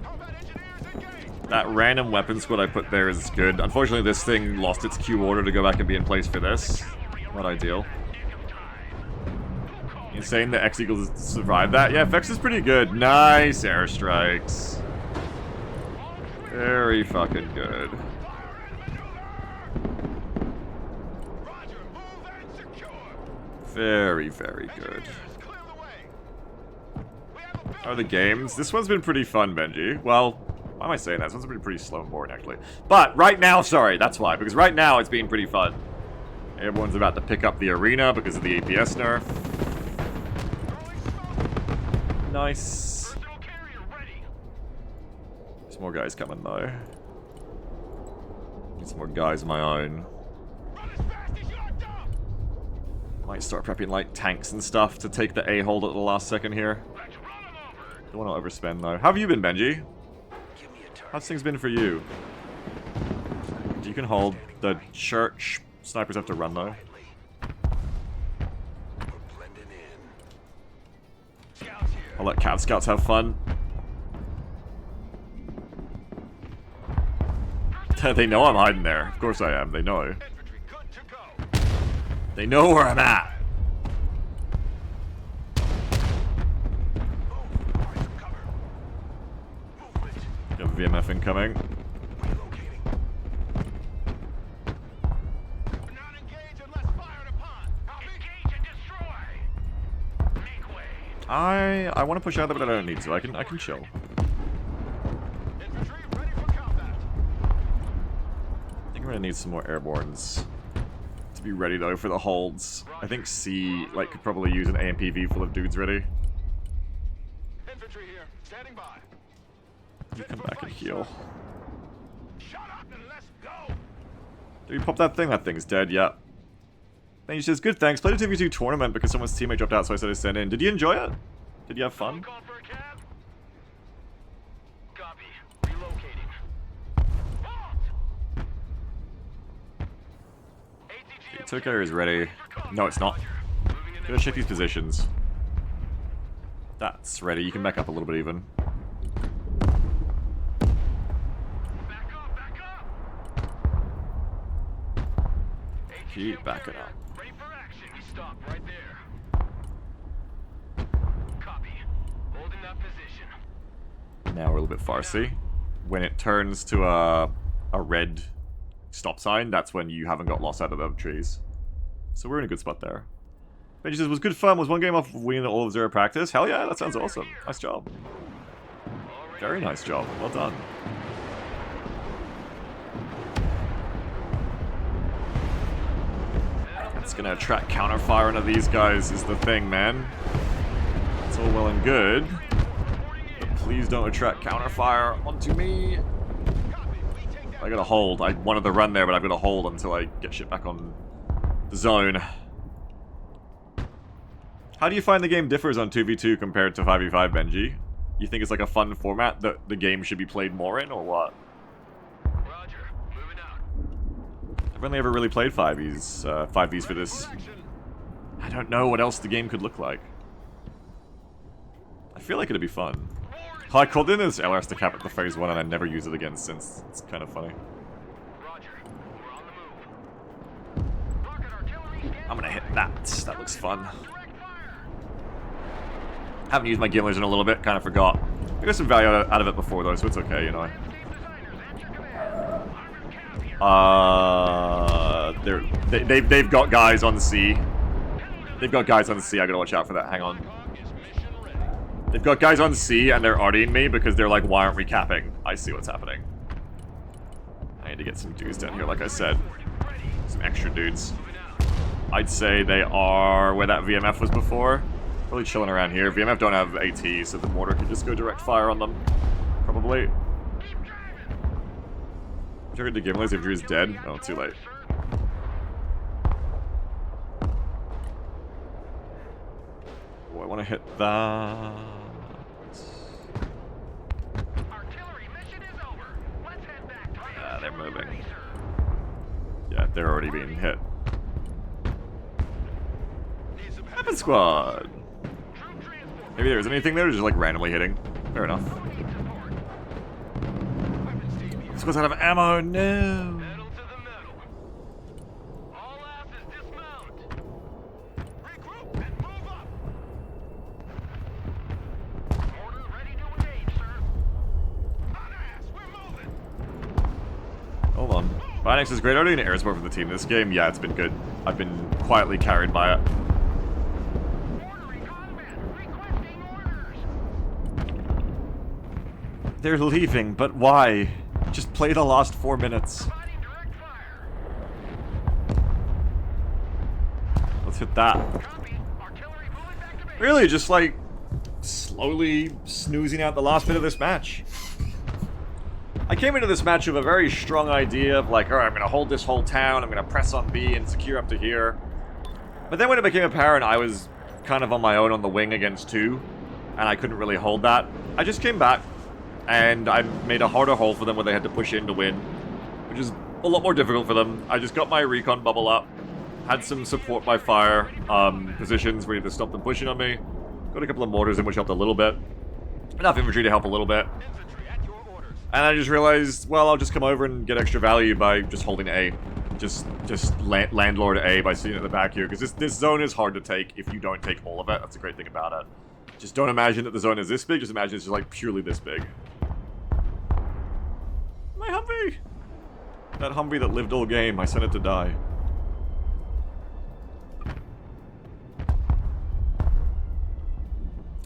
Combat engineers engaged. That random weapon squad I put there is good. Unfortunately, this thing lost its Q order to go back and be in place for this. Not ideal. Insane that X-Eagles survived that. Yeah, FX is pretty good. Nice airstrikes. Very fucking good. Roger, move and secure. Very, very good. Clear the way. We have a How are the games? This one's been pretty fun, Benji. Well, why am I saying that? This one's been pretty slow and boring, actually. But right now, sorry, that's why. Because right now, it's been pretty fun. Everyone's about to pick up the arena because of the APS nerf. Nice. personal carrier ready. There's more guys coming, though. Need some more guys of my own. Run as fast as you're dumb. Might start prepping, like, tanks and stuff to take the A-hold at the last second here. Let's run them over. Don't want to overspend, though. How have you been, Benji? Give me a turn. How's things been for you? You can hold. The church snipers have to run, though. We're blending in. Scouts here. I'll let Cav Scouts have fun. They know I'm hiding there. Of course I am. They know. Infantry good to go. They know where I'm at. Move. Find some cover. Movement. Got VMF incoming. Relocating. Do not engage unless fired upon. Engage and destroy. Make way. I want to push out there, but I don't need to. I can chill. Infantry ready for combat. I think I'm gonna need some more airbornes to be ready though for the holds. I think C could probably use an AMPV full of dudes ready. Infantry here. Standing by. You come back and heal. Shut up and let's go. Did you pop that thing? That thing's dead. Yeah. And he says, "Good, thanks. Played a 2v2 tournament because someone's teammate dropped out, so I said to send in. Did you enjoy it? Did you have fun?" Call for a cab. Copy. Relocating. Halt! ATGM Tokyo is ready. No, it's not. moving in Gotta check these positions. That's ready. You can back up a little bit even. Back up, back up. Keep backing up. Ready for action. We stop right there. Copy. Holding that position. Now we're a little bit Farsi. When it turns to a red stop sign, that's when you haven't got lost out of the trees. So we're in a good spot there. Benji says, "Was good fun. Was one game off of winning all of zero practice." Hell yeah, that sounds awesome. Nice job. Very nice job. Well done. It's gonna attract counterfire into these guys is the thing, man. It's all well and good. But please don't attract counterfire onto me. I gotta hold. I wanted to run there, but I've gotta hold until I get shit back on the zone. How do you find the game differs on 2v2 compared to 5v5, Benji? You think it's like a fun format that the game should be played more in, or what? Roger. Moving out. I've only ever really played 5vs for this. Action. I don't know what else the game could look like. I feel like it'd be fun. Oh, I called in this LRS to cap at the phase 1 and I never used it again since. It's kind of funny. Roger. We're on the move. Rocket artillery scanning. I'm gonna hit that. That looks fun. Direct fire. Haven't used my Gimlers in a little bit, kind of forgot. I got some value out of it before though, so it's okay, you know. They've got guys on the sea. They've got guys on the sea. I gotta watch out for that. Hang on. They've got guys on the sea and they're artying me because they're like, why aren't we capping? I see what's happening. I need to get some dudes down here, like I said. Some extra dudes. I'd say they are where that VMF was before. Probably chilling around here. VMF don't have AT, so the mortar could just go direct fire on them. Probably. Triggered the game realize infantry is dead. Oh, too late. Oh, I want to hit that. They're moving. Yeah, they're already being hit. Weapon squad! Maybe there isn't anything there, just like randomly hitting. Fair enough. Squad's out of ammo, no! Hold on. Binax is great. Already an air support for the team this game. Yeah, it's been good. I've been quietly carried by it. They're leaving, but why? Just play the last 4 minutes. Let's hit that. Really, just like slowly snoozing out the last bit of this match. I came into this match with a very strong idea of like, alright, I'm gonna hold this whole town, I'm gonna press on B and secure up to here. But then when it became apparent I was kind of on my own on the wing against 2, and I couldn't really hold that, I just came back, and I made a harder hole for them where they had to push in to win, which is a lot more difficult for them. I just got my recon bubble up, had some support by fire positions ready to stop them pushing on me, got a couple of mortars in which helped a little bit, enough infantry to help a little bit. And I just realized, well, I'll just come over and get extra value by just holding A. Just landlord A by sitting at the back here. Because this zone is hard to take if you don't take all of it. That's a great thing about it. Just don't imagine that the zone is this big. Just imagine it's just like purely this big. My Humvee! That Humvee that lived all game. I sent it to die.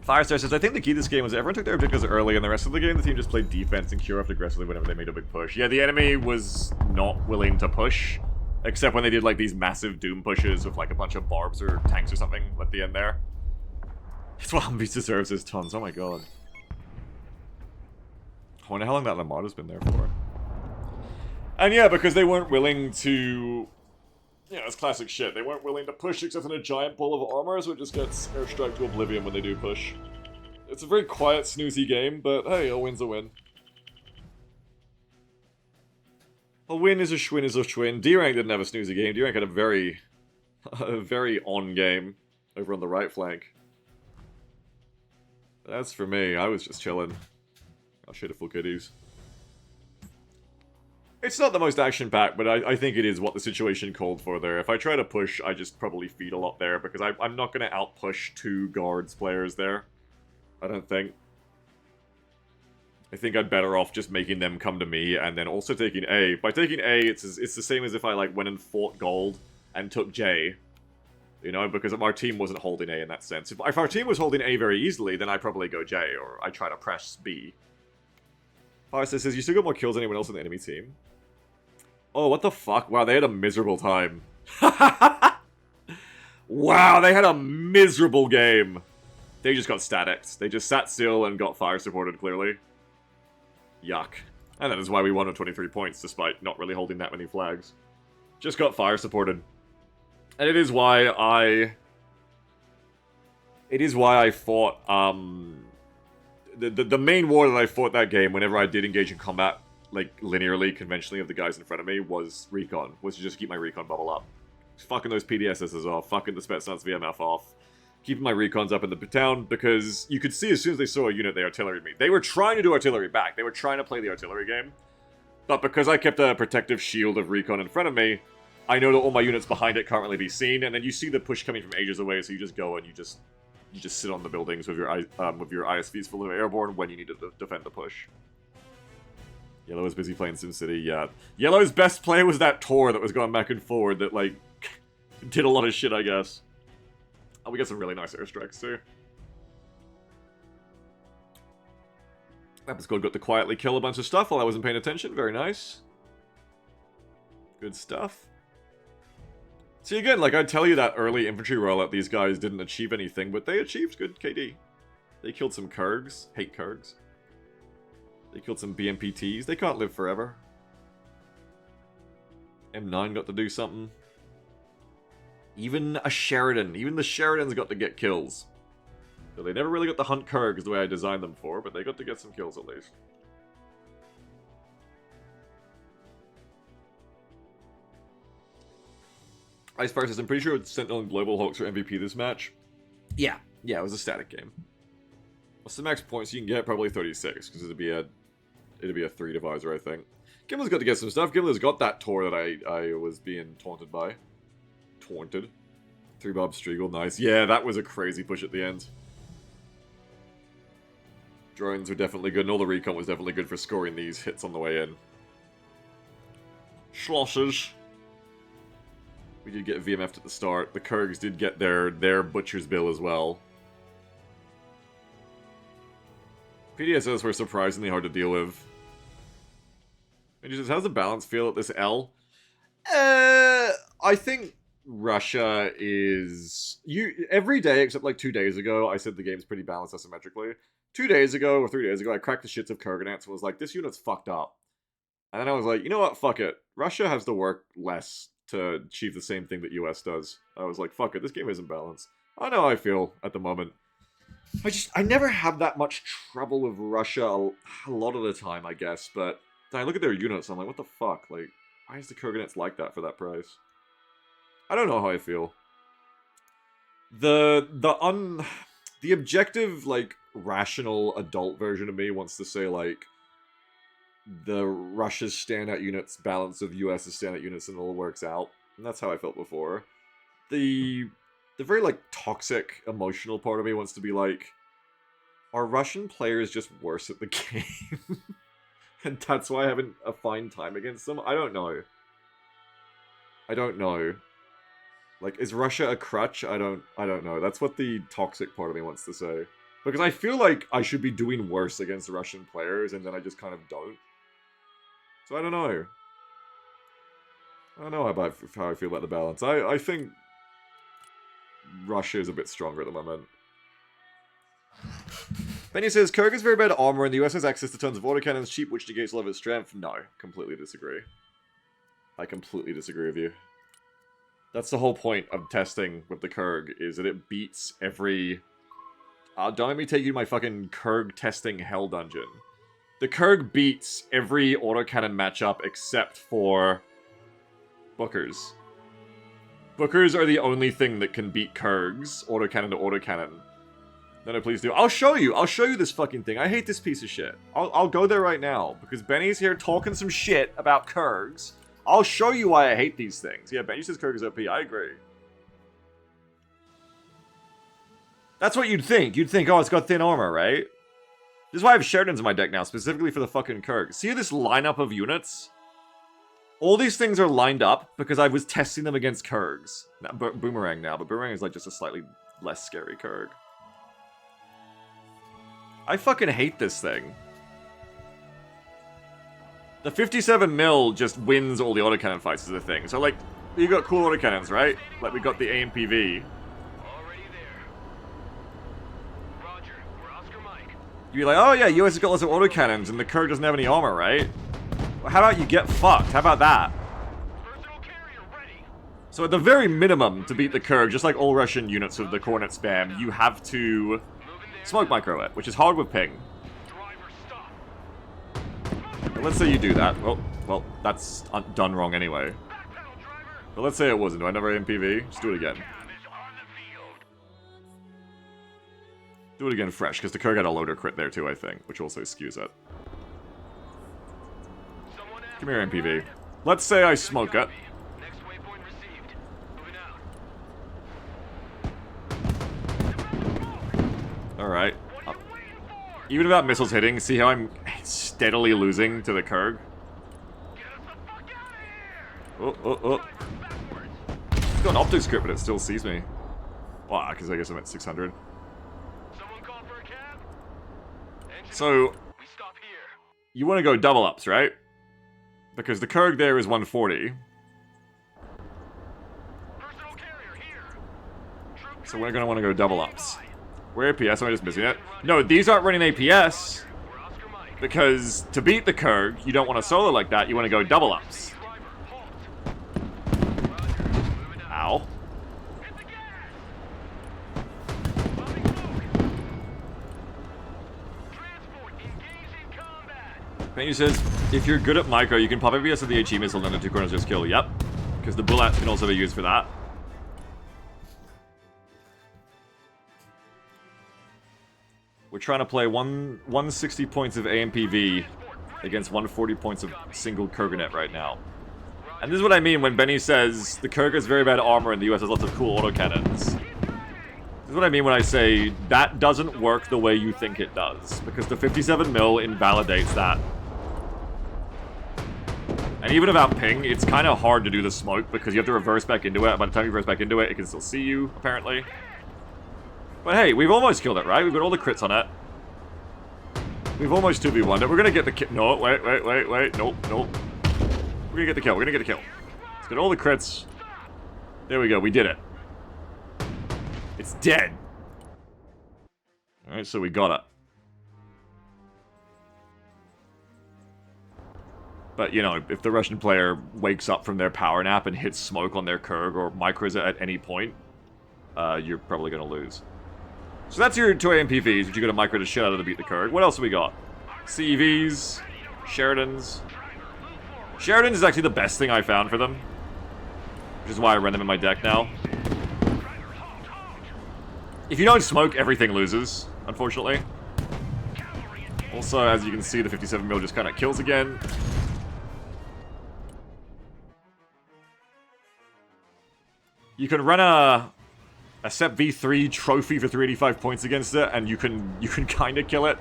Firestar says, I think the key to this game was everyone took their objectives early, and the rest of the game the team just played defense and cure off aggressively whenever they made a big push. Yeah, the enemy was not willing to push, except when they did like these massive doom pushes with like a bunch of barbs or tanks or something at the end there. That's what Humvees deserves his tons, oh my god. I wonder how long that Armada's been there for. And yeah, because they weren't willing to... Yeah, it's classic shit. They weren't willing to push except in a giant ball of armor, so it just gets airstrike to oblivion when they do push. It's a very quiet, snoozy game, but hey, a win's a win. A win is a schwin is a schwin. D-Rank didn't have a snoozy game. D-Rank had a very on game over on the right flank. That's for me. I was just chilling. I'll shoot a full kiddies. It's not the most action-packed, but I think it is what the situation called for there. If I try to push, I just probably feed a lot there, because I'm not going to out-push 2 guards players there. I don't think. I think I'd better off just making them come to me, and then also taking A. By taking A, it's the same as if I like went and fought gold and took J. You know, because our team wasn't holding A in that sense. If our team was holding A very easily, then I'd probably go J, or I try to press B. Farsa says, you still got more kills than anyone else on the enemy team. Oh, what the fuck? Wow, they had a miserable time. Wow, they had a miserable game. They just got statics. They just sat still and got fire supported, clearly. Yuck. And that is why we won with 23 points, despite not really holding that many flags. Just got fire supported. And it is why I fought, the main war that I fought that game, whenever I did engage in combat, like, linearly, conventionally, of the guys in front of me, was recon. Was to just keep my recon bubble up. Fucking those PDSSs off. Fucking the Spetsnaz VMF off. Keeping my recons up in the town, because you could see as soon as they saw a unit, they artilleried me. They were trying to do artillery back. They were trying to play the artillery game. But because I kept a protective shield of recon in front of me, I know that all my units behind it can't really be seen, and then you see the push coming from ages away, so you just go and you just sit on the buildings with your ISVs full of airborne when you need to defend the push. Yellow was busy playing SimCity, yeah. Yellow's best play was that Tor that was going back and forward that, like, did a lot of shit, I guess. Oh, we got some really nice airstrikes, too. Episode got to quietly kill a bunch of stuff while I wasn't paying attention. Very nice. Good stuff. See, again, like, I'd tell you that early infantry rollout, these guys didn't achieve anything, but they achieved good KD. They killed some Kurgs. Hate Kurgs. They killed some BMPTs. They can't live forever. M9 got to do something. Even a Sheridan. Even the Sheridans got to get kills. So they never really got to hunt Kurgs the way I designed them for, but they got to get some kills at least. Ice Sparks, I'm pretty sure Sentinel and Global Hawks are MVP this match. Yeah, it was a static game. What's the max points you can get? Probably 36, because it'd be a 3 divisor, I think. Gimli's got to get some stuff. Gimli's got that Tor that I was being taunted by. Taunted. 3 Bob Striegel, nice. Yeah, that was a crazy push at the end. Drones were definitely good, and all the recon was definitely good for scoring these hits on the way in. Schlosses. We did get VMF'd at the start. The Kurgs did get their Butcher's Bill as well. PDSs were surprisingly hard to deal with. And just, how's the balance feel at this L? I think Russia is... every day, except like 2 days ago, I said the game's pretty balanced asymmetrically. 2 days ago, or 3 days ago, I cracked the shits of Kurganets and was like, this unit's fucked up. And then I was like, you know what, fuck it. Russia has to work less to achieve the same thing that US does. I was like, fuck it, this game isn't balanced. I know how I feel at the moment. I never have that much trouble with Russia a lot of the time, I guess, but then I look at their units and I'm like, what the fuck? Like, why is the Kurganets like that for that price? I don't know how I feel. The objective, like, rational adult version of me wants to say, like, the Russia's standout units balance of US's standout units and it all works out. And that's how I felt before. The very, like, toxic, emotional part of me wants to be like, are Russian players just worse at the game? And that's why I haven't a fine time against them? I don't know. I don't know. Like, is Russia a crutch? I don't know. That's what the toxic part of me wants to say. Because I feel like I should be doing worse against Russian players, and then I just kind of don't. So I don't know. I don't know how I feel about the balance. I think Russia is a bit stronger at the moment. Benny says, Kurg is very bad at armor, and the US has access to tons of autocannons, cheap, which negates a lot of its strength. No, completely disagree. I completely disagree with you. That's the whole point of testing with the Kurg, is that it beats every... don't let me take you to my fucking Kurg testing hell dungeon. The Kurg beats every autocannon matchup except for Bookers. Bookers are the only thing that can beat Kurgs, autocannon to autocannon. No, please do. I'll show you this fucking thing. I hate this piece of shit. I'll go there right now, because Benny's here talking some shit about Kurgs. I'll show you why I hate these things. Yeah, Benny says Kurg is OP. I agree. That's what you'd think. You'd think, oh, it's got thin armor, right? This is why I have Sheridans in my deck now, specifically for the fucking Kurg. See this lineup of units? All these things are lined up because I was testing them against Kurgs. Boomerang now, but Boomerang is like just a slightly less scary Kurg. I fucking hate this thing. The 57 mil just wins all the autocannon fights is the thing. So, like, you got cool autocannons, right? Like, we got the AMPV. Already there. Roger, we're Oscar Mike. You'd be like, oh yeah, US has got lots of autocannons and the Kurg doesn't have any armor, right? Well, how about you get fucked? How about that? Personal carrier ready. So at the very minimum, to beat the Kurg, just like all Russian units with the Cornet spam, you have to smoke micro it, which is hard with ping. Driver, stop. But let's say you do that. Well, that's done wrong anyway. Backpedal, driver. But let's say it wasn't. Do I never MPV? Just do it again. Cam is on the field. Do it again fresh, because the Kurg had a loader crit there too, I think, which also skews it. Someone asked Come here, MPV. Let's say I smoke it. Next waypoint received. Moving out. Alright. What are you waiting for? Even without missiles hitting, see how I'm steadily losing to the Kurg? Get us the fuck out of here. Oh. Backwards. It's got an optic script, but it still sees me. Wow, because I guess I'm at 600. Someone called for a cab? Engine So, we stop here. you want to go double ups, right? Because the Kurg there is 140. Personal carrier here. Troop So we're going to want to go double ups. Where APS? Am I just missing it? No, these aren't running APS. we're Oscar Mike. Because to beat the Kurg, you don't want to solo like that. You want to go double ups. Driver, halt. Benny says, if you're good at micro, you can pop APS with the HE missile and then the 2 corners just kill. Yep. Because the bullets can also be used for that. We're trying to play 160 points of AMPV against 140 points of single Kurganet right now. And this is what I mean when Benny says the Kurg has very bad armor and the US has lots of cool autocannons. This is what I mean when I say that doesn't work the way you think it does. Because the 57 mil invalidates that. And even without ping, it's kind of hard to do the smoke because you have to reverse back into it. By the time you reverse back into it, it can still see you, apparently. But hey, we've almost killed it, right? We've got all the crits on it. We've almost 2v1'd it. We're gonna get the kill. No, wait. Nope. We're gonna get the kill. Let's get all the crits. There we go. We did it. It's dead. Alright, so we got it. But, you know, if the Russian player wakes up from their power nap and hits smoke on their Kurg or micros at any point, you're probably gonna lose. So that's your 2 AMPVs, which you got a micro to shit out of to beat the Kurg. What else have we got? CEVs, Sheridans. Sheridan is actually the best thing I found for them. Which is why I run them in my deck now. If you don't smoke, everything loses, unfortunately. Also, as you can see, the 57 mil just kind of kills again. You can run a SEP V3 trophy for 385 points against it, and you can kind of kill it.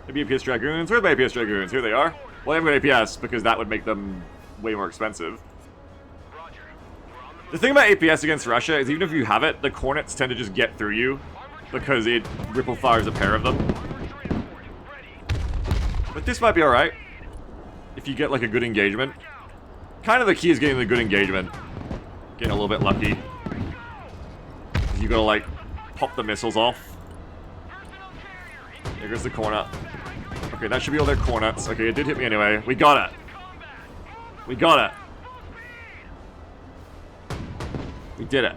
Maybe APS Dragoons. Where are my APS Dragoons? Here they are. Well, I haven't got APS because that would make them way more expensive. The thing about APS against Russia is even if you have it, the Cornets tend to just get through you because it ripple fires a pair of them. But this might be alright if you get like a good engagement. Kind of the key is getting the good engagement. Getting a little bit lucky. You gotta like pop the missiles off. There goes the cornet. Okay, that should be all their cornets. Okay, it did hit me anyway. We got it. We got it. We did it.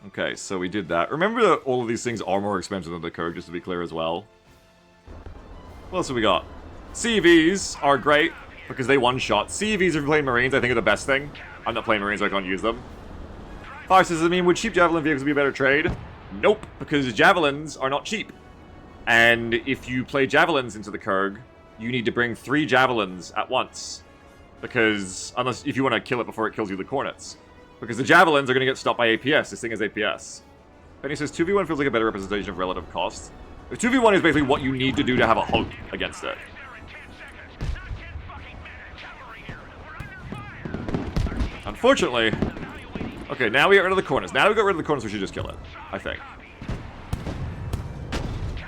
Okay, so we did that. Remember that all of these things are more expensive than the Kurg, just to be clear as well. What else have we got? CVs are great because they one-shot. CVs, if you're playing Marines, I think are the best thing. I'm not playing Marines, so I can't use them. Fire says, I mean, would cheap Javelin vehicles be a better trade? Nope, because Javelins are not cheap. And if you play Javelins into the Kurg, you need to bring 3 Javelins at once. Because, if you want to kill it before it kills you the Cornets. Because the Javelins are going to get stopped by APS. This thing is APS. Benny says, 2v1 feels like a better representation of relative cost. 2v1 is basically what you need to do to have a hope against it. Unfortunately... Okay, now we get rid of the corners. Now we got rid of the corners, we should just kill it. I think.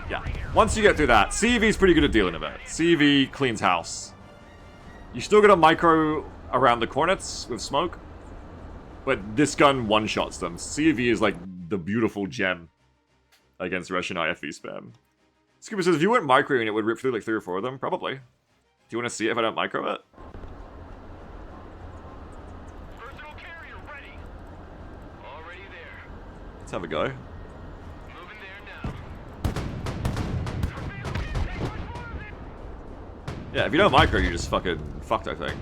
Yeah. Once you get through that, CEV's pretty good at dealing with it. CEV cleans house. You still get a micro around the cornets with smoke. But this gun one-shots them. CEV is like the beautiful gem against Russian IFV spam. Scooper says, if you went microing, it would rip through like 3 or 4 of them? Probably. Do you want to see it if I don't micro it? Let's have a go. Yeah, if you don't micro, you're just fucking fucked, I think.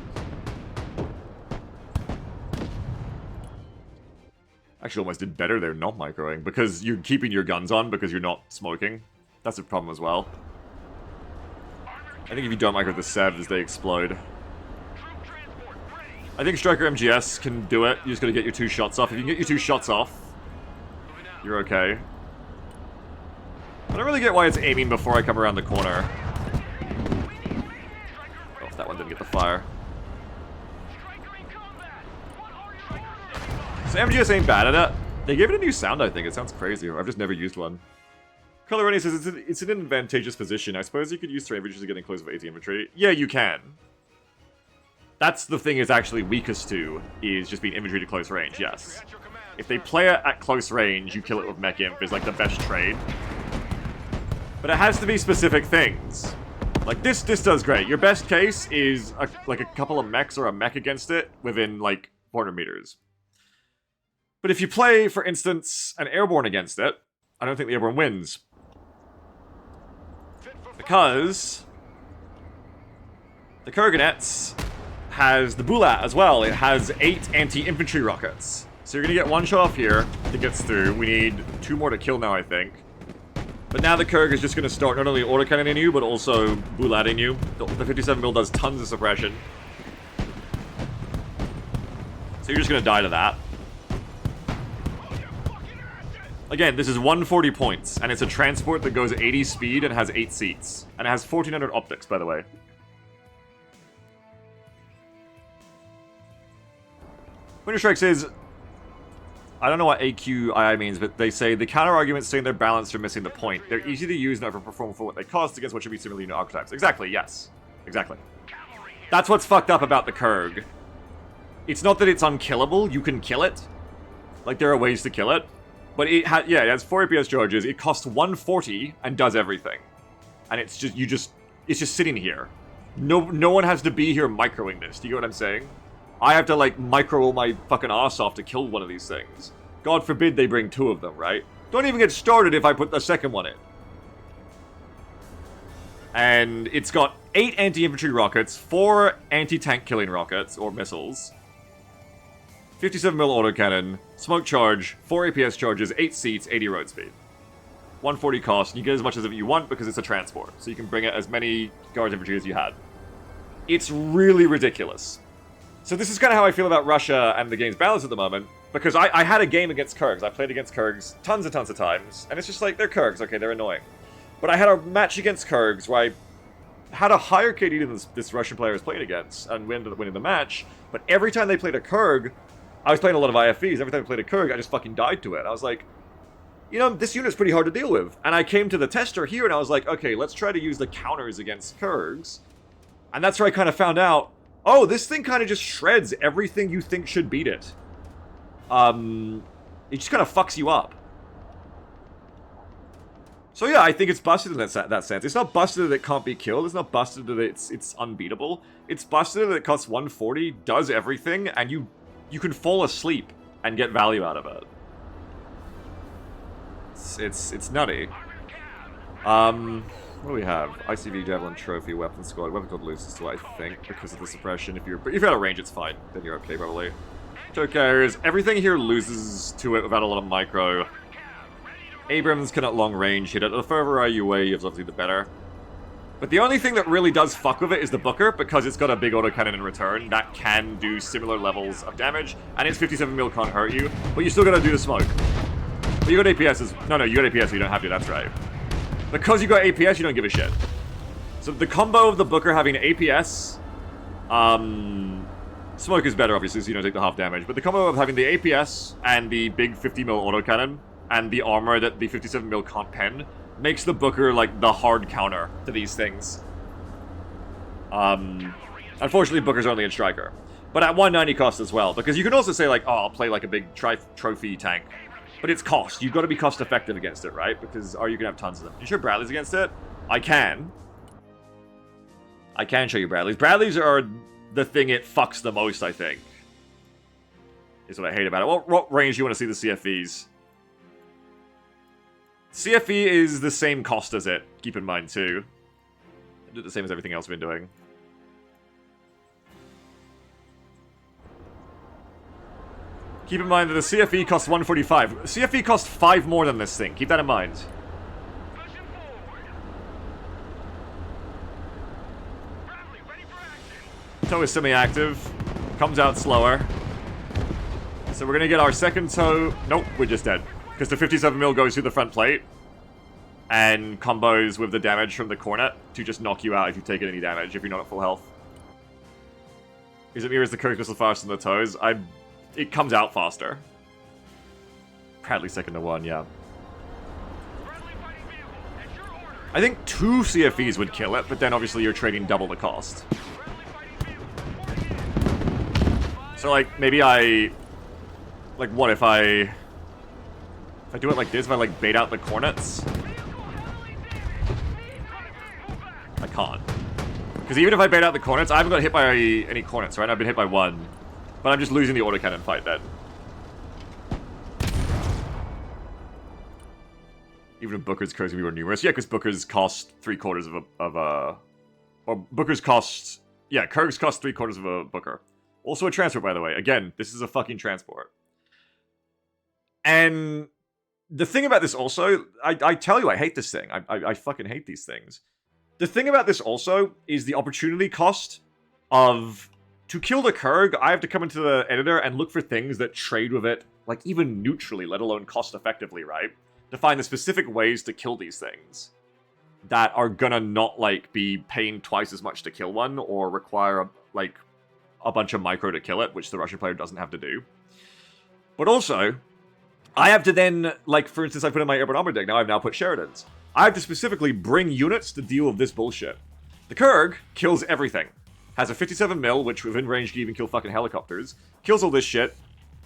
Actually almost did better there not microing, because you're keeping your guns on because you're not smoking. That's a problem as well. I think if you don't micro the Sevs, they explode. I think Striker MGS can do it. You just gotta get your 2 shots off. If you can get your 2 shots off, you're okay. I don't really get why it's aiming before I come around the corner. Oh, that one didn't get the fire. So MGS ain't bad at it. They gave it a new sound, I think. It sounds crazy. I've just never used one. Colorani says it's in an advantageous position. I suppose you could use 3 infantry to get in close with 80 infantry. Yeah, you can. That's the thing it's actually weakest to, is just being infantry to close range, yes. If they play it at close range, you kill it with mech imp is like the best trade. But it has to be specific things. Like this does great. Your best case is like a couple of mechs or a mech against it within like 400 meters. But if you play, for instance, an airborne against it, I don't think the airborne wins. Because the Kurganets has the Bulat as well. It has 8 anti-infantry rockets. So you're going to get one shot off here that gets through. We need 2 more to kill now, I think. But now the Kurg is just going to start not only autocannoning you, but also Bulatting you. The 57mm does tons of suppression. So you're just going to die to that. Again, this is 140 points, and it's a transport that goes 80 speed and has 8 seats. And it has 1400 optics, by the way. Winter Strike says, I don't know what AQII means, but they say the counter-arguments saying they're balanced are missing the point. They're easy to use and never perform for what they cost against what should be similar unit archetypes. Exactly, yes. Exactly. That's what's fucked up about the Kurg. It's not that it's unkillable, you can kill it. Like, there are ways to kill it. But it has 4 APS charges, it costs 140 and does everything. And it's just, it's just sitting here. No one has to be here microing this, do you get what I'm saying? I have to, like, micro my fucking ass off to kill one of these things. God forbid they bring 2 of them, right? Don't even get started if I put the second one in. And it's got 8 anti-infantry rockets, 4 anti-tank killing rockets, or missiles, 57mm autocannon, smoke charge, 4 APS charges, 8 seats, 80 road speed. 140 cost, and you get as much as you want because it's a transport. So you can bring it as many guards infantry as you had. It's really ridiculous. So this is kind of how I feel about Russia and the game's balance at the moment, because I had a game against Kurgs. I played against Kurgs tons and tons of times, and it's just like, they're Kurgs, okay, they're annoying. But I had a match against Kurgs where I had a higher KD than this Russian player was playing against, and we ended up winning the match, but every time they played a Kurg, I was playing a lot of IFVs, every time I played a Kurg, I just fucking died to it. I was like, you know, this unit's pretty hard to deal with. And I came to the tester here, and I was like, okay, let's try to use the counters against Kurgs. And that's where I kind of found out, oh, this thing kind of just shreds everything you think should beat it. It just kind of fucks you up. So yeah, I think it's busted in that sense. It's not busted that it can't be killed. It's not busted that it's unbeatable. It's busted that it costs 140, does everything, and you can fall asleep and get value out of it. It's nutty. What do we have? ICV, Javelin, Trophy, Weapon Squad. Weapon Squad loses to, I think, because of the suppression. If you're out of range, it's fine. Then you're okay, probably. Tow carriers. Everything here loses to it without a lot of micro. Abrams can at long range hit it. The further away you have, obviously, the better. But the only thing that really does fuck with it is the Booker, because it's got a big autocannon in return that can do similar levels of damage, and its 57mm can't hurt you, but you still gotta do the smoke. But you got APS. No, you got APS, so you don't have to, that's right. Because you got APS, you don't give a shit. So the combo of the Booker having APS, smoke is better, obviously, so you don't take the half damage, but the combo of having the APS and the big 50mm autocannon, and the armor that the 57mm can't pen, makes the Booker, like, the hard counter to these things. Unfortunately, Booker's only in Striker. But at 190 cost as well, because you can also say, like, oh, I'll play, like, a big trophy tank. But it's cost. You've got to be cost-effective against it, right? Because, you can have tons of them. You sure Bradley's against it? I can. I can show you Bradley's. Bradley's are the thing it fucks the most, I think. Is what I hate about it. What range do you want to see the CFVs? CFE is the same cost as it, keep in mind, too. I do the same as everything else we've been doing. Keep in mind that the CFE costs 145. CFE costs 5 more than this thing. Keep that in mind. Pushing forward. Bradley, ready for action. Tow is semi-active. Comes out slower. So we're gonna get our second tow. Nope, we're just dead. Because the 57mm goes through the front plate. And combos with the damage from the cornet to just knock you out if you take any damage, if you're not at full health. Is it mirrors the Kurg's missile faster than the tows? It comes out faster. Bradley second to 1, yeah. Bradley fighting vehicle, at your orders. I think 2 CFEs would kill it, but then obviously you're trading double the cost. Bradley fighting vehicle, So, like, maybe like, what if I do it like this, if I, like, bait out the cornets? I can't. Because even if I bait out the cornets, I haven't got hit by any cornets, right? I've been hit by 1. But I'm just losing the autocannon fight then. Even if Booker's curves can be more numerous. Yeah, because Booker's cost 3/4 of a... Or Booker's cost... Yeah, Kurg's cost 3/4 of a Booker. Also a transport, by the way. Again, this is a fucking transport. And the thing about this also... I tell you, I hate this thing. I fucking hate these things. The thing about this also is the opportunity cost of... To kill the Kurg, I have to come into the editor and look for things that trade with it, like, even neutrally, let alone cost-effectively, right? To find the specific ways to kill these things that are gonna not, like, be paying twice as much to kill one, or require, like, a bunch of micro to kill it, which the Russian player doesn't have to do. But also, I have to then, like, for instance, I put in my airborne armor deck, now I've now put Sheridan's. I have to specifically bring units to deal with this bullshit. The Kurg kills everything. Has a 57 mil, which within range can even kill fucking helicopters. Kills all this shit.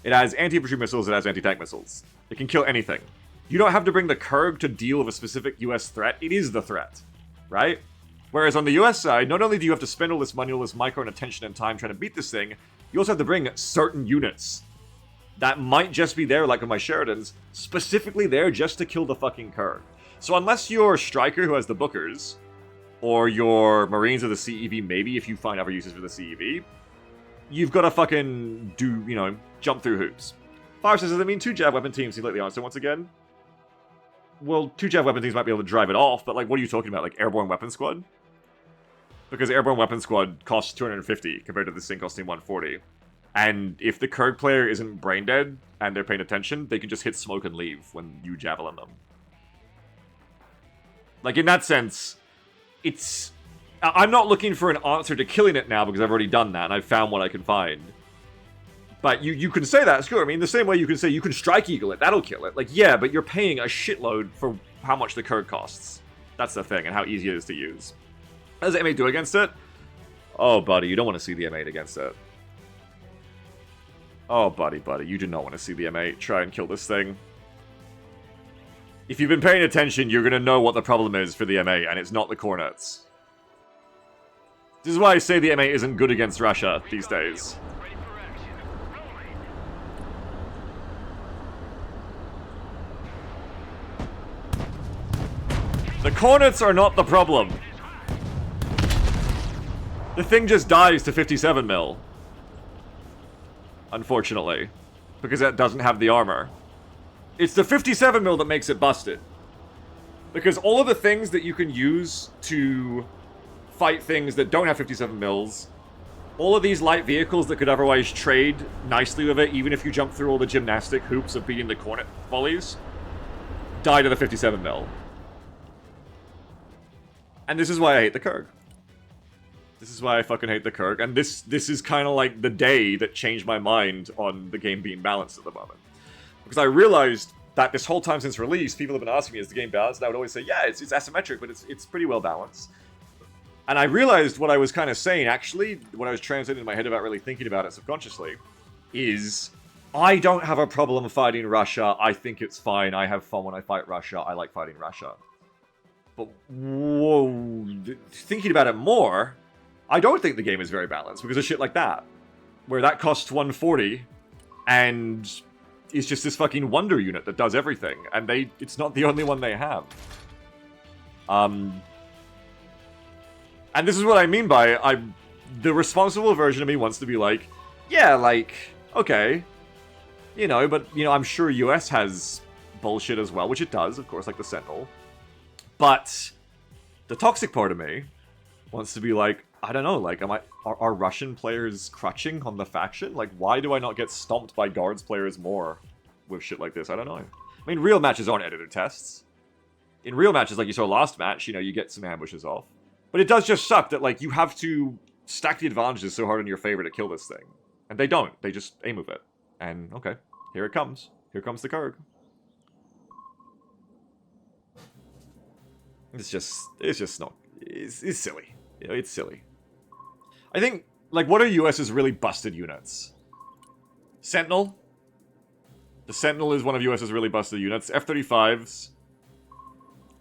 It has anti-infantry missiles, it has anti-tank missiles. It can kill anything. You don't have to bring the Kurg to deal with a specific US threat, it is the threat. Right? Whereas on the US side, not only do you have to spend all this money, all this micro and attention and time trying to beat this thing, you also have to bring certain units that might just be there, like with my Sheridans, specifically there just to kill the fucking Kurg. So unless you're Striker who has the Bookers, or your Marines of the CEV, maybe, if you find other uses for the CEV, you've got to fucking do, you know, jump through hoops. Fire says, does that mean 2 Jav weapon teams seem like the answer once again? Well, 2 Jav weapon teams might be able to drive it off, but, like, what are you talking about? Like, Airborne Weapon Squad? Because Airborne Weapon Squad costs 250 compared to this thing costing 140. And if the Kurg player isn't brain dead and they're paying attention, they can just hit smoke and leave when you javelin them. Like, in that sense, it's... I'm not looking for an answer to killing it now because I've already done that and I've found what I can find. But you can say that, sure. I mean, the same way you can say you can Strike Eagle it, that'll kill it. Like, yeah, but you're paying a shitload for how much the Kurg costs. That's the thing, and how easy it is to use. How does the M8 do against it? Oh, buddy, you don't want to see the M8 against it. Oh, buddy, you do not want to see the M8 try and kill this thing. If you've been paying attention, you're going to know what the problem is for the M8, and it's not the Cornets. This is why I say the M8 isn't good against Russia these days. Ready for action. Rolling. The Cornets are not the problem. The thing just dies to 57 mil. Unfortunately. Because it doesn't have the armor. It's the 57 mil that makes it busted. Because all of the things that you can use to fight things that don't have 57 mils, all of these light vehicles that could otherwise trade nicely with it, even if you jump through all the gymnastic hoops of beating the Cornet volleys, die to the 57 mil. And this is why I hate the Kurg. This is why I fucking hate the Kurg, and this is kind of like the day that changed my mind on the game being balanced at the moment. Because I realized that this whole time since release, people have been asking me, is the game balanced? And I would always say, yeah, it's asymmetric, but it's pretty well balanced. And I realized what I was kind of saying, actually, what I was translating in my head about really thinking about it subconsciously, is I don't have a problem fighting Russia. I think it's fine. I have fun when I fight Russia. I like fighting Russia. But, whoa, thinking about it more, I don't think the game is very balanced because of shit like that. Where that costs 140, and it's just this fucking wonder unit that does everything, and it's not the only one they have. And this is what I mean by, the responsible version of me wants to be like, yeah, like, okay, you know, but, you know, I'm sure US has bullshit as well, which it does, of course, like the Sentinel. But the toxic part of me wants to be like, I don't know, like, are Russian players crutching on the faction? Like, why do I not get stomped by Guards players more with shit like this? I don't know. I mean, real matches aren't editor tests. In real matches, like you saw last match, you know, you get some ambushes off. But it does just suck that, like, you have to stack the advantages so hard in your favor to kill this thing. And they don't. They just aim with it. And, okay, here it comes. Here comes the Kurg. It's just not... It's silly. You know, it's silly. I think, like, what are US's really busted units? Sentinel. The Sentinel is one of US's really busted units. F-35s.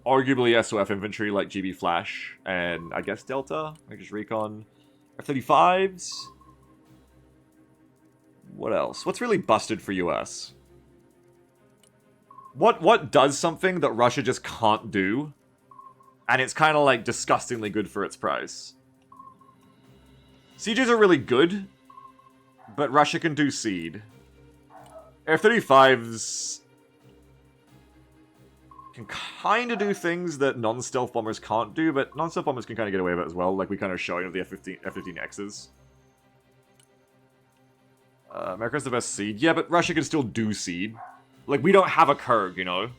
Arguably SOF infantry like GB Flash. And I guess Delta. I just Recon. F-35s. What else? What's really busted for US? What does something that Russia just can't do, and it's kind of like disgustingly good for its price? Sieges are really good, but Russia can do Seed. F-35s can kind of do things that non-stealth bombers can't do, but non-stealth bombers can kind of get away with it as well, like we kind of showing of the F-15Xs. America's the best Seed. Yeah, but Russia can still do Seed. Like, we don't have a Kurg, you know?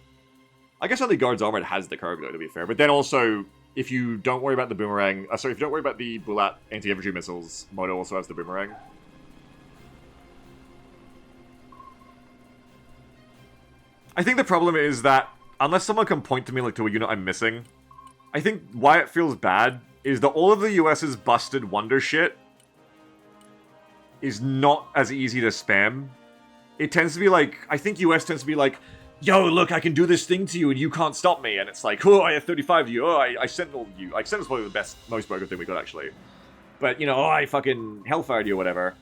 I guess only Guards Armored has the Kurg, though, to be fair. But then also, if you don't worry about the Boomerang... sorry, if you don't worry about the Bulat anti-infantry missiles, Moto also has the Boomerang. I think the problem is that, unless someone can point to me, like, to a unit I'm missing, I think why it feels bad is that all of the US's busted wonder shit is not as easy to spam. It tends to be like, I think US tends to be like, yo, look, I can do this thing to you and you can't stop me. And it's like, oh, I have 35 you. Oh, I Sentinel you. Like, Sentinel's probably the most broken thing we got, actually. But, you know, oh, I fucking Hellfired you or whatever.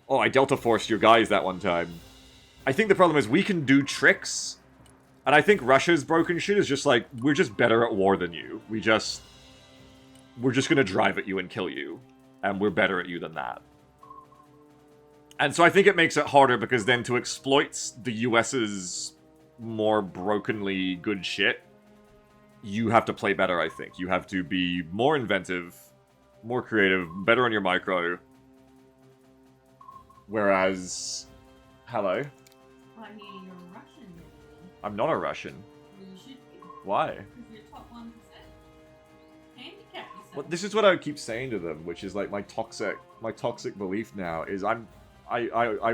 Oh, I Delta Forced your guys that one time. I think the problem is we can do tricks. And I think Russia's broken shit is just like, we're just better at war than you. We're just gonna drive at you and kill you. And we're better at you than that. And so I think it makes it harder because then to exploit the US's more brokenly good shit, you have to play better, I think. You have to be more inventive, more creative, better on your micro. Whereas... Hello? I hear you're a Russian, maybe. I'm not a Russian. Well, you should be. Why? Because you're top 1%. Handicap yourself. Well, this is what I keep saying to them, which is like my toxic belief now is I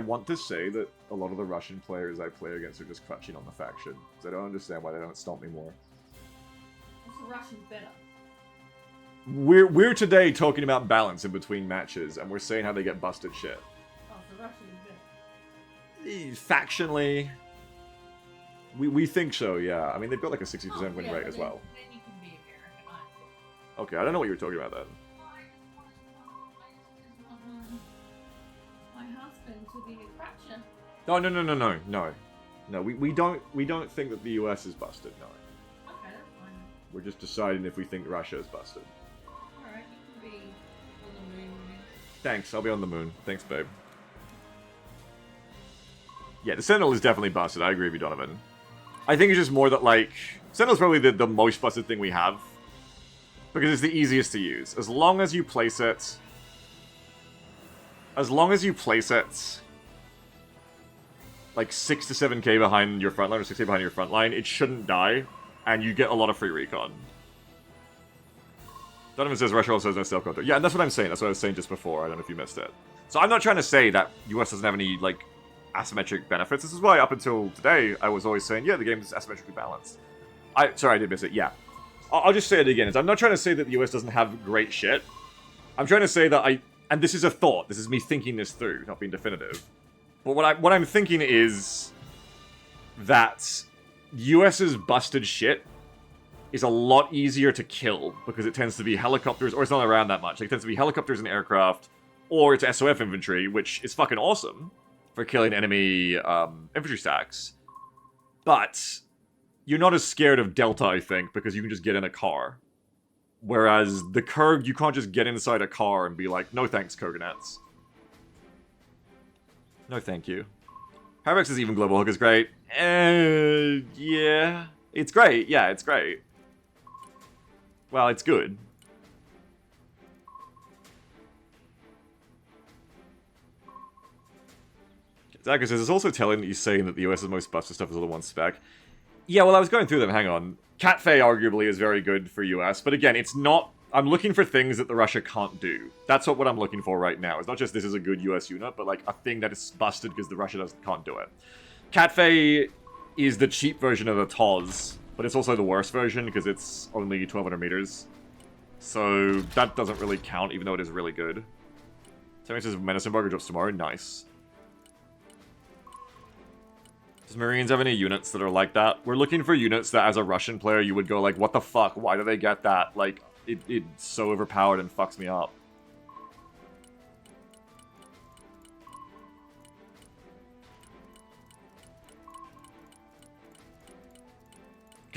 want to say that a lot of the Russian players I play against are just crutching on the faction. Because I don't understand why they don't stomp me more. What's the Russians better? We're today talking about balance in between matches, and we're saying how they get busted shit. Oh, the Russians better. Factionally, we think so, yeah. I mean, they've got like a 60% win yeah, rate but as well. Then you can be American, aren't you? Okay, I don't know what you were talking about then. I just want my husband to be a crutcher. No, we don't think that the US is busted, no. Okay, that's fine. We're just deciding if we think Russia is busted. Alright, you can be on the moon with me. Thanks, I'll be on the moon. Thanks, babe. Yeah, the Sentinel is definitely busted, I agree with you, Donovan. I think it's just more that, like... Sentinel's probably the most busted thing we have. Because it's the easiest to use. As long as you place it... like 6 to 7k behind your front line, or 6k behind your front line, it shouldn't die, and you get a lot of free recon. Donovan says Russia also has no stealth counter. Yeah, and that's what I'm saying. That's what I was saying just before. I don't know if you missed it. So I'm not trying to say that US doesn't have any, like, asymmetric benefits. This is why up until today, I was always saying, yeah, the game is asymmetrically balanced. Sorry, I did miss it. Yeah. I'll just say it again. I'm not trying to say that the US doesn't have great shit. I'm trying to say that and this is a thought. This is me thinking this through, not being definitive. But what I'm thinking is that US's busted shit is a lot easier to kill because it tends to be helicopters, or it's not around that much. Like, it tends to be helicopters and aircraft, or it's SOF infantry, which is fucking awesome for killing enemy infantry stacks. But you're not as scared of Delta, I think, because you can just get in a car. Whereas the Kurg, you can't just get inside a car and be like, no thanks, Kurganets. No thank you. Harvex even Global Hook is great. Yeah. It's great. Yeah, it's great. Well, it's good. Zaka says, it's also telling that you're saying that the US's most busted stuff is all the one spec. Yeah, well, I was going through them. Hang on. Catfei arguably is very good for US, but again, it's not... I'm looking for things that the Russia can't do. That's what I'm looking for right now. It's not just this is a good US unit, but like a thing that is busted because the Russia can't do it. Catfei is the cheap version of the TOS, but it's also the worst version because it's only 1200 meters. So that doesn't really count, even though it is really good. Sammy says Menace Embargo drops tomorrow. Nice. Does Marines have any units that are like that? We're looking for units that, as a Russian player, you would go like, what the fuck? Why do they get that? Like, it's so overpowered and fucks me up.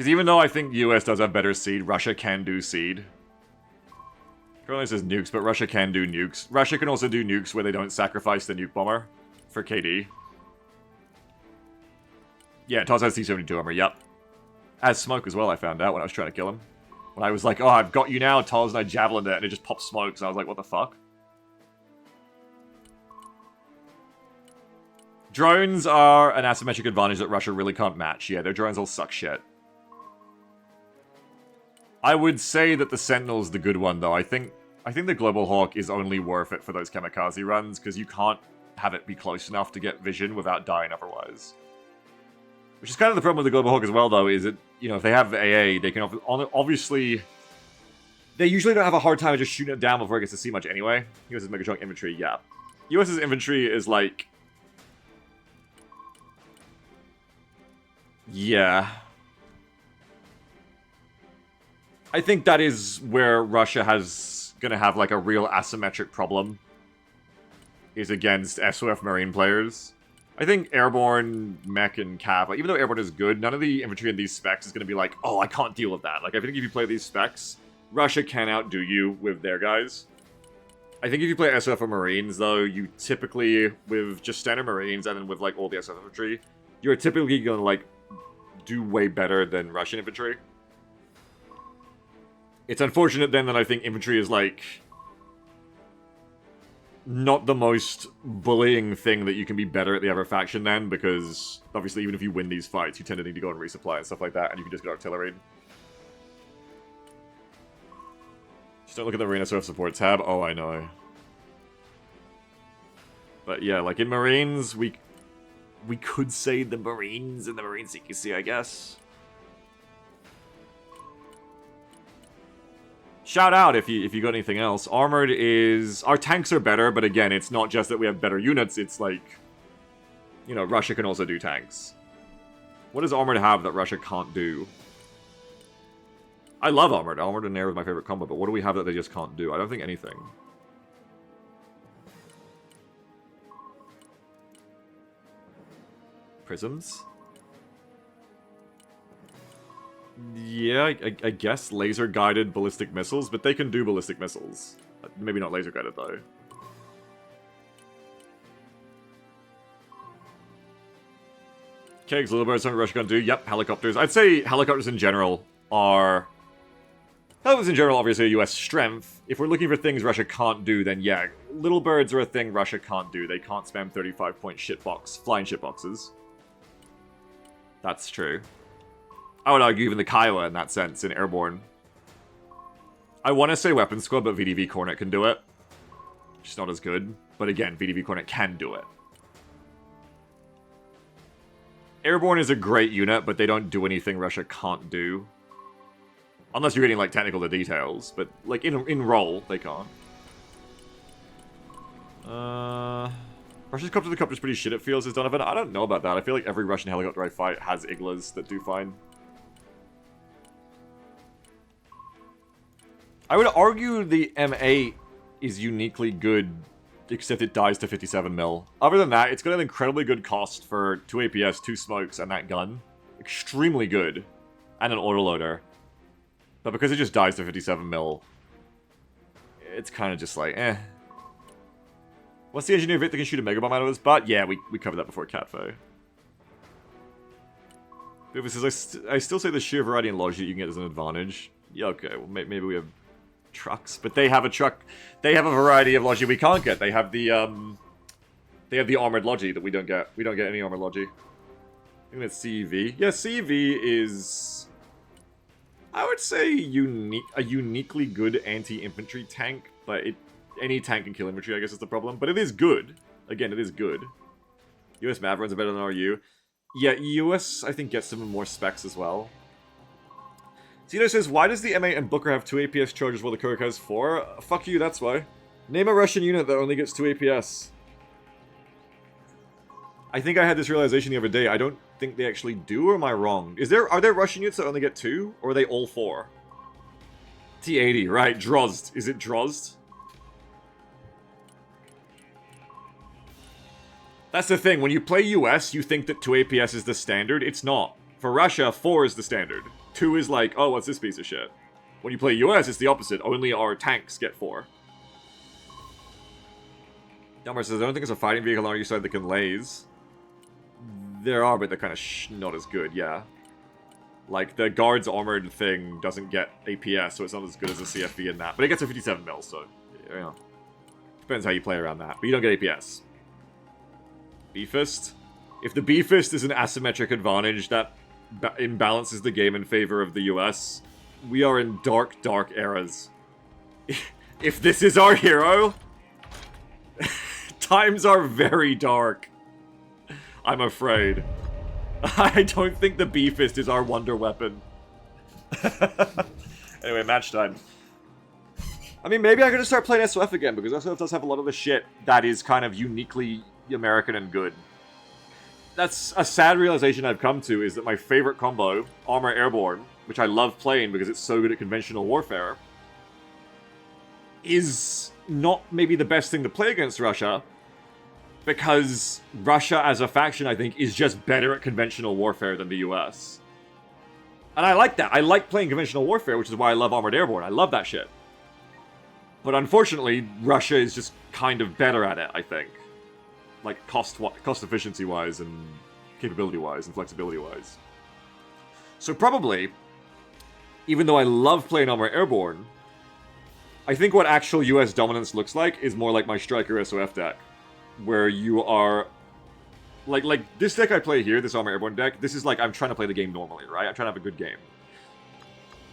Because even though I think US does have better seed, Russia can do seed. Currently it says nukes, but Russia can do nukes. Russia can also do nukes where they don't sacrifice the nuke bomber for KD. Yeah, Taz has C-72 armor, yep. As smoke as well, I found out when I was trying to kill him. When I was like, oh, I've got you now, Taz, and I javelined it, and it just popped smokes, and I was like, what the fuck? Drones are an asymmetric advantage that Russia really can't match. Yeah, their drones all suck shit. I would say that the Sentinel's the good one, though. I think the Global Hawk is only worth it for those kamikaze runs, because you can't have it be close enough to get vision without dying otherwise. Which is kind of the problem with the Global Hawk as well, though, is that, you know, if they have AA, they can obviously... They usually don't have a hard time just shooting it down before it gets to see much anyway. US's Megatron infantry, yeah. US's infantry is like... Yeah. I think that is where Russia has gonna have like a real asymmetric problem. Is against SOF Marine players. I think Airborne, Mech, and Cav, like, even though Airborne is good, none of the infantry in these specs is gonna be like, oh, I can't deal with that. Like, I think if you play these specs, Russia can outdo you with their guys. I think if you play SOF or Marines, though, you typically, with just standard Marines and then with, like, all the SOF infantry, you're typically gonna, like, do way better than Russian infantry. It's unfortunate, then, that I think infantry is, like, not the most bullying thing that you can be better at the other faction, then, because, obviously, even if you win these fights, you tend to need to go and resupply and stuff like that, and you can just get artillery. Just don't look at the Arena Surf Support tab. Oh, I know. But yeah, like in Marines, we could say the Marines and the Marine CQC, I guess. Shout out if you got anything else. Armored is... Our tanks are better, but again, it's not just that we have better units, it's like... You know, Russia can also do tanks. What does Armored have that Russia can't do? I love Armored. Armored and Air is my favorite combo, but what do we have that they just can't do? I don't think anything. Prisms? Yeah, I guess laser-guided ballistic missiles, but they can do ballistic missiles. Maybe not laser-guided, though. Kegs, Little Birds, something Russia can't do. Yep, helicopters. I'd say helicopters in general are... Helicopters in general, obviously, a US strength. If we're looking for things Russia can't do, then yeah, Little Birds are a thing Russia can't do. They can't spam 35-point flying shitboxes. That's true. I would argue even the Kiowa in that sense, in Airborne. I want to say Weapon Squad, but VDV Cornet can do it. Just not as good. But again, VDV Cornet can do it. Airborne is a great unit, but they don't do anything Russia can't do. Unless you're getting, like, technical the details. But, like, in role, they can't. Russia's copter-to-copter is pretty shit, it feels, as Donovan. I don't know about that. I feel like every Russian helicopter I fight has Iglas that do fine. I would argue the M8 is uniquely good, except it dies to 57 mil. Other than that, it's got an incredibly good cost for 2 APS, 2 smokes, and that gun. Extremely good. And an autoloader. But because it just dies to 57 mil, it's kind of just like, eh. What's the engineer Vic that can shoot a Mega Bomb out of his butt? Yeah, we covered that before Catfo. Viva says, I still say the sheer variety and logic you can get is an advantage. Yeah, okay, well, maybe we have trucks, but they have a truck. They have a variety of logi we can't get. They have the armored logi that we don't get. We don't get any armored logi. I think that's CEV. Yeah, CEV is, I would say, a uniquely good anti-infantry tank, but any tank can kill infantry, I guess is the problem. But it is good. Again, it is good. US Mavericks are better than RU. Yeah, US, I think, gets some more specs as well. Zito says, why does the M8 and Booker have 2 APS charges while the Kurok has 4? Fuck you, that's why. Name a Russian unit that only gets 2 APS. I think I had this realization the other day. I don't think they actually do, or am I wrong? Are there Russian units that only get 2? Or are they all 4? T-80, right, Drozd. Is it Drozd? That's the thing, when you play US, you think that 2 APS is the standard. It's not. For Russia, 4 is the standard. 2 is like, oh, what's this piece of shit? When you play US, it's the opposite. Only our tanks get 4. Delmar says, I don't think it's a fighting vehicle on your side that can laze. There are, but they're kind of not as good, yeah. Like, the guard's armored thing doesn't get APS, so it's not as good as a CFV in that. But it gets a 57 mil, so, you know. Depends how you play around that. But you don't get APS. B-Fist? If the B-Fist is an asymmetric advantage that imbalances the game in favor of the US, we are in dark, dark eras. If this is our hero, times are very dark. I'm afraid. I don't think the B-Fist is our wonder weapon. Anyway, match time. I mean, maybe I'm going to start playing SOF again, because SOF does have a lot of the shit that is kind of uniquely American and good. That's a sad realization I've come to, is that my favorite combo, Armor Airborne, which I love playing because it's so good at conventional warfare, is not maybe the best thing to play against Russia, because Russia as a faction, I think, is just better at conventional warfare than the US. And I like that. I like playing conventional warfare, which is why I love Armored Airborne. I love that shit. But unfortunately, Russia is just kind of better at it, I think. Like, cost efficiency-wise, and capability-wise, and flexibility-wise. So probably, even though I love playing Armored Airborne, I think what actual US dominance looks like is more like my Striker SOF deck. Where you are... Like, this deck I play here, this Armor Airborne deck, this is like, I'm trying to play the game normally, right? I'm trying to have a good game.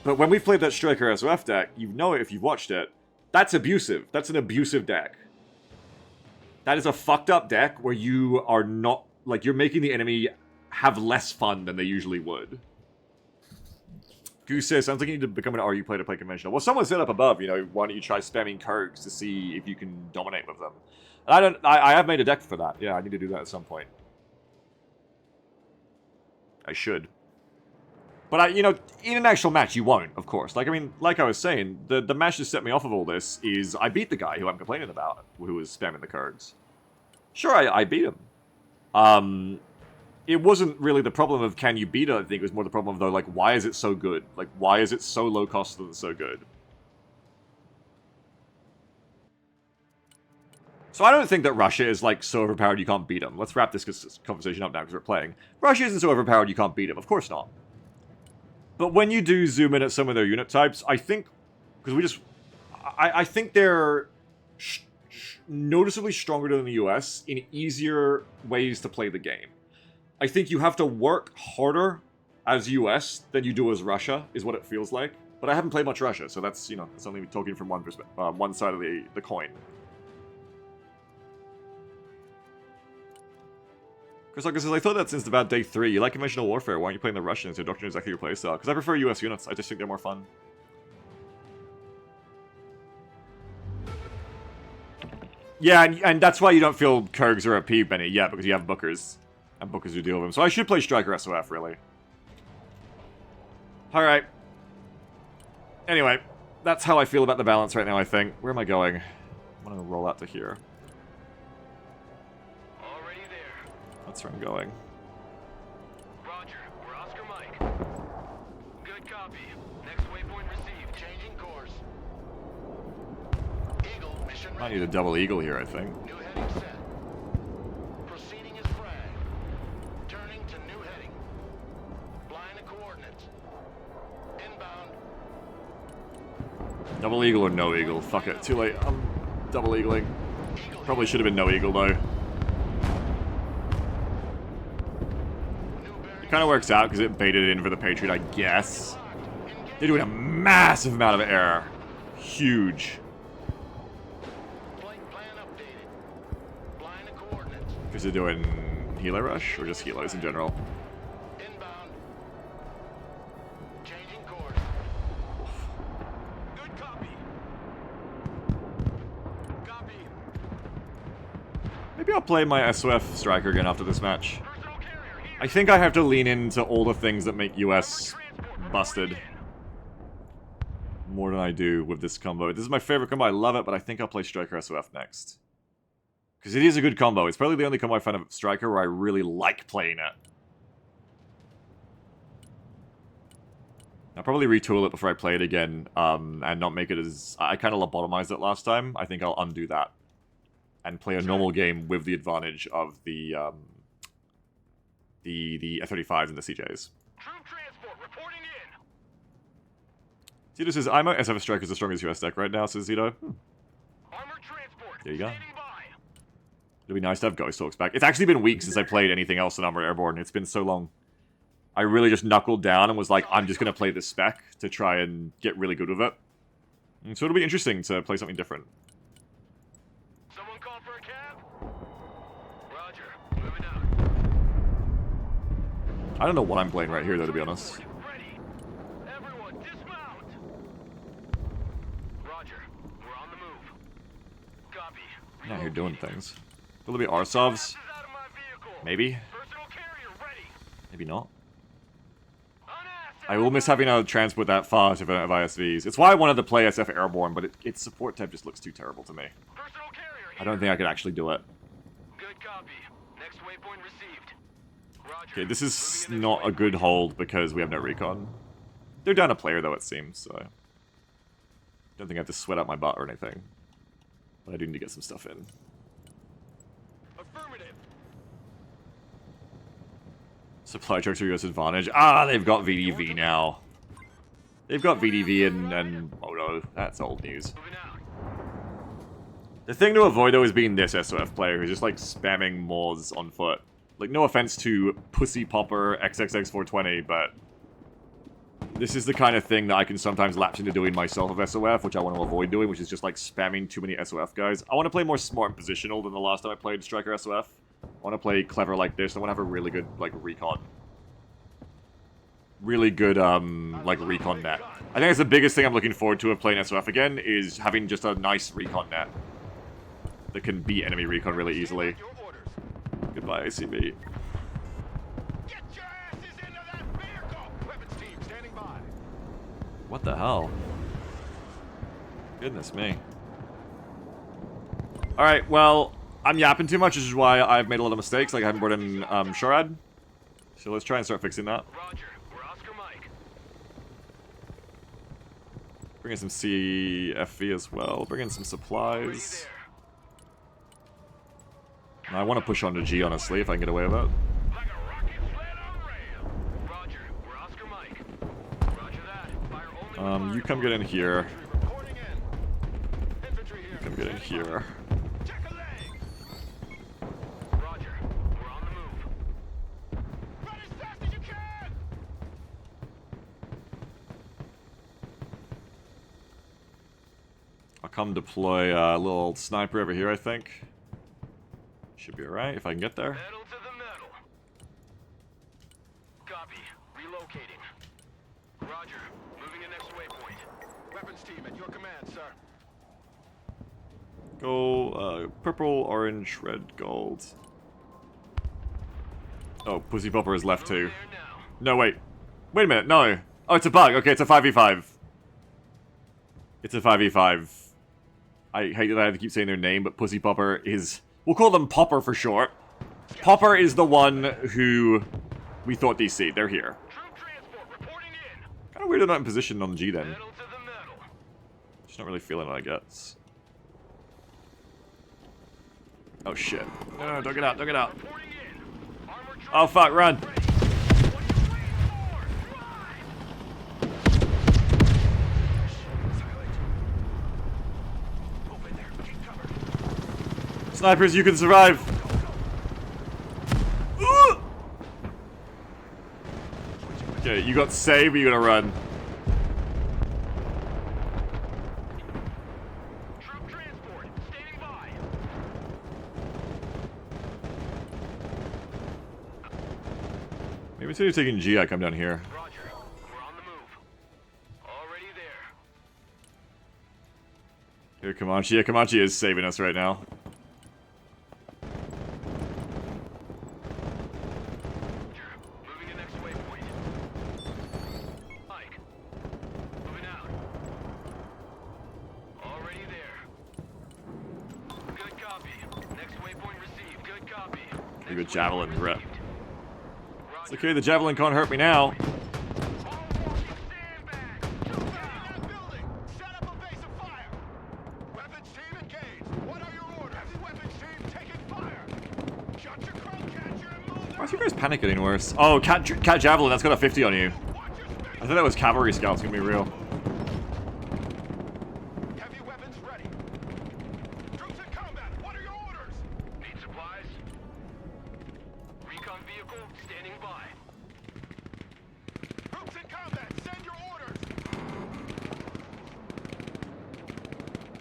But when we've played that Striker SOF deck, you know it if you've watched it, that's abusive. That's an abusive deck. That is a fucked up deck where you are not... Like, you're making the enemy have less fun than they usually would. Goose says, sounds like you need to become an RU player to play conventional. Well, someone said up above, you know, why don't you try spamming Kurgs to see if you can dominate with them. I have made a deck for that. Yeah, I need to do that at some point. I should. But, you know, in an actual match, you won't, of course. Like, I mean, like I was saying, the match that set me off of all this is I beat the guy who I'm complaining about, who was spamming the Kurgs. Sure, I beat him. It wasn't really the problem of can you beat it, I think it was more the problem of, though, like, why is it so good? Like, why is it so low cost that it's so good? So I don't think that Russia is, like, so overpowered you can't beat them. Let's wrap this conversation up now, because we're playing. Russia isn't so overpowered you can't beat them. Of course not. But when you do zoom in at some of their unit types, I think... Because we just... I think they're noticeably stronger than the US in easier ways to play the game. I think you have to work harder as US than you do as Russia, is what it feels like. But I haven't played much Russia, so that's, you know, that's only talking from one one side of the coin. Chris Lucas says, I thought that since about day 3, you like conventional warfare, why aren't you playing the Russians? Your doctrine is exactly your playstyle. Because I prefer US units, I just think they're more fun. Yeah, and that's why you don't feel Kurgs are OP, Benny. Yeah, because you have Bookers. And Bookers who deal with them. So I should play Striker SOF, really. Alright. Anyway, that's how I feel about the balance right now, I think. Where am I going? I'm going to roll out to here. Already there. That's where I'm going. Roger. We're Oscar Mike. Good copy. Next waypoint received. Changing course. Eagle mission I ready. need a double eagle here, I think. New heading set. Proceeding as frag. Turning to new heading. Line of coordinates. Inbound. Double eagle or no eagle? Fuck it. Too late. I'm double eagling. Eagle Probably should have been no eagle, though. It kind of works out because it baited it in for the Patriot, I guess. They're doing a massive amount of error. Huge. Flight plan updated. Line of coordinates. Because they're doing Helo Rush or just Helos in general. Inbound. Changing course. Good copy. Copy. Maybe I'll play my SOF Striker again after this match. Personal carrier here. I think I have to lean into all the things that make US busted. More than I do with this combo. This is my favorite combo, I love it, but I think I'll play Striker SOF next. Because it is a good combo. It's probably the only combo I find of Striker where I really like playing it. I'll probably retool it before I play it again, and not make it as... I kind of lobotomized it last time. I think I'll undo that. And play a normal game with the advantage of the F-35s and the CJs. Troop transport reporting in. Zito says, IMO SF Strike is the strongest US deck right now, says Zito. Armored transport. There you go. Standing by. It'd be nice to have Ghost Hawks back. It's actually been weeks since I played anything else in Armored Airborne. It's been so long. I really just knuckled down and was like, I'm just going to play this spec to try and get really good with it. And so it'll be interesting to play something different. Someone call for a cab? Roger. Moving out. I don't know what I'm playing right here, though, to be honest. Ready. Everyone, dismount. Roger. We're on the move. Copy. Now you're doing things. Will there be Arsovs? Passes out of my vehicle. Maybe. Personal carrier ready. Maybe not. Unassed. I will miss having to transport that far to of ISVs. It's why I wanted to play SF Airborne, but its support tab just looks too terrible to me. Personal carrier I don't think I could actually do it. Good copy. Next waypoint received. Roger. Okay, this is not a good hold because we have no recon. They're down a player, though, it seems, so... Don't think I have to sweat out my butt or anything. But I do need to get some stuff in. Affirmative. Supply trucks are US advantage. Ah, they've got VDV now. They've got VDV and oh no, that's old news. Moving out. The thing to avoid, though, is being this SOF player who's just, like, spamming Moors on foot. Like, no offense to Pussy Popper XXX420, but... This is the kind of thing that I can sometimes lapse into doing myself of SOF, which I want to avoid doing, which is just, like, spamming too many SOF guys. I want to play more smart and positional than the last time I played Striker SOF. I want to play clever like this. I want to have a really good, like, recon. Really good, like, recon net. I think that's the biggest thing I'm looking forward to of playing SOF again, is having just a nice recon net. That can beat enemy recon really easily. Your orders. Goodbye, ACB. Get your asses into that vehicle. Weapons team standing by. What the hell? Goodness me. Alright, well, I'm yapping too much, which is why I've made a lot of mistakes, like I haven't brought in, Shorad. So let's try and start fixing that. Roger. We're Oscar Mike. Bring in some CFV as well. Bring in some Ready supplies. there. I want to push on to G, honestly, if I can get away with it. Like a rocket sled on rail. Roger. We're Oscar Mike. Roger that. Fire only with You come get in here. infantry reporting in. Infantry here. Come get in here. Check a leg. Roger. We're on the move. Run as fast as you can. I'll come deploy a little sniper over here, I think. Should be alright if I can get there. Metal to the metal. Copy. Relocating. Roger. Moving in next waypoint. Weapons team at your command, sir. Go, purple, orange, red, gold. Oh, Pussy Popper is left too. There now. No, wait. Wait a minute, no. Oh, it's a bug. Okay, it's a 5v5. It's a 5v5. I hate that I have to keep saying their name, but Pussy Popper is... We'll call them Popper for short. Popper is the one who we thought DC. They're here. Troop transport reporting in. Kind of weird they're not in position on G then. Metal to the metal. Just not really feeling it, I guess. Oh shit. No, don't get out, don't get out. Reporting in. Armored truck Oh fuck, run! ready. What are you waiting for? Drive. Silent. Open there. Keep cover. Snipers, you can survive! Ooh! Okay, you got saved, but you gotta run. Troop transport standing by. Maybe instead of taking G, I come down here. Roger. We're on the move. Already there. Here, Comanche. Yeah, Comanche is saving us right now. Moving to next waypoint. Mike. Moving out. Already there. Good copy. Next waypoint received. Good copy. Pretty good Next javelin waypoint rep. received. It's okay, the javelin can't hurt me now. All walking, stand back. is you guys panic getting worse? Oh, cat javelin, that's got a 50 on you. I thought that was cavalry scouts, gonna be real. Heavy weapons ready. Troops in combat. What are your orders? Need supplies? Recon vehicle standing by. Troops in combat. Send your orders.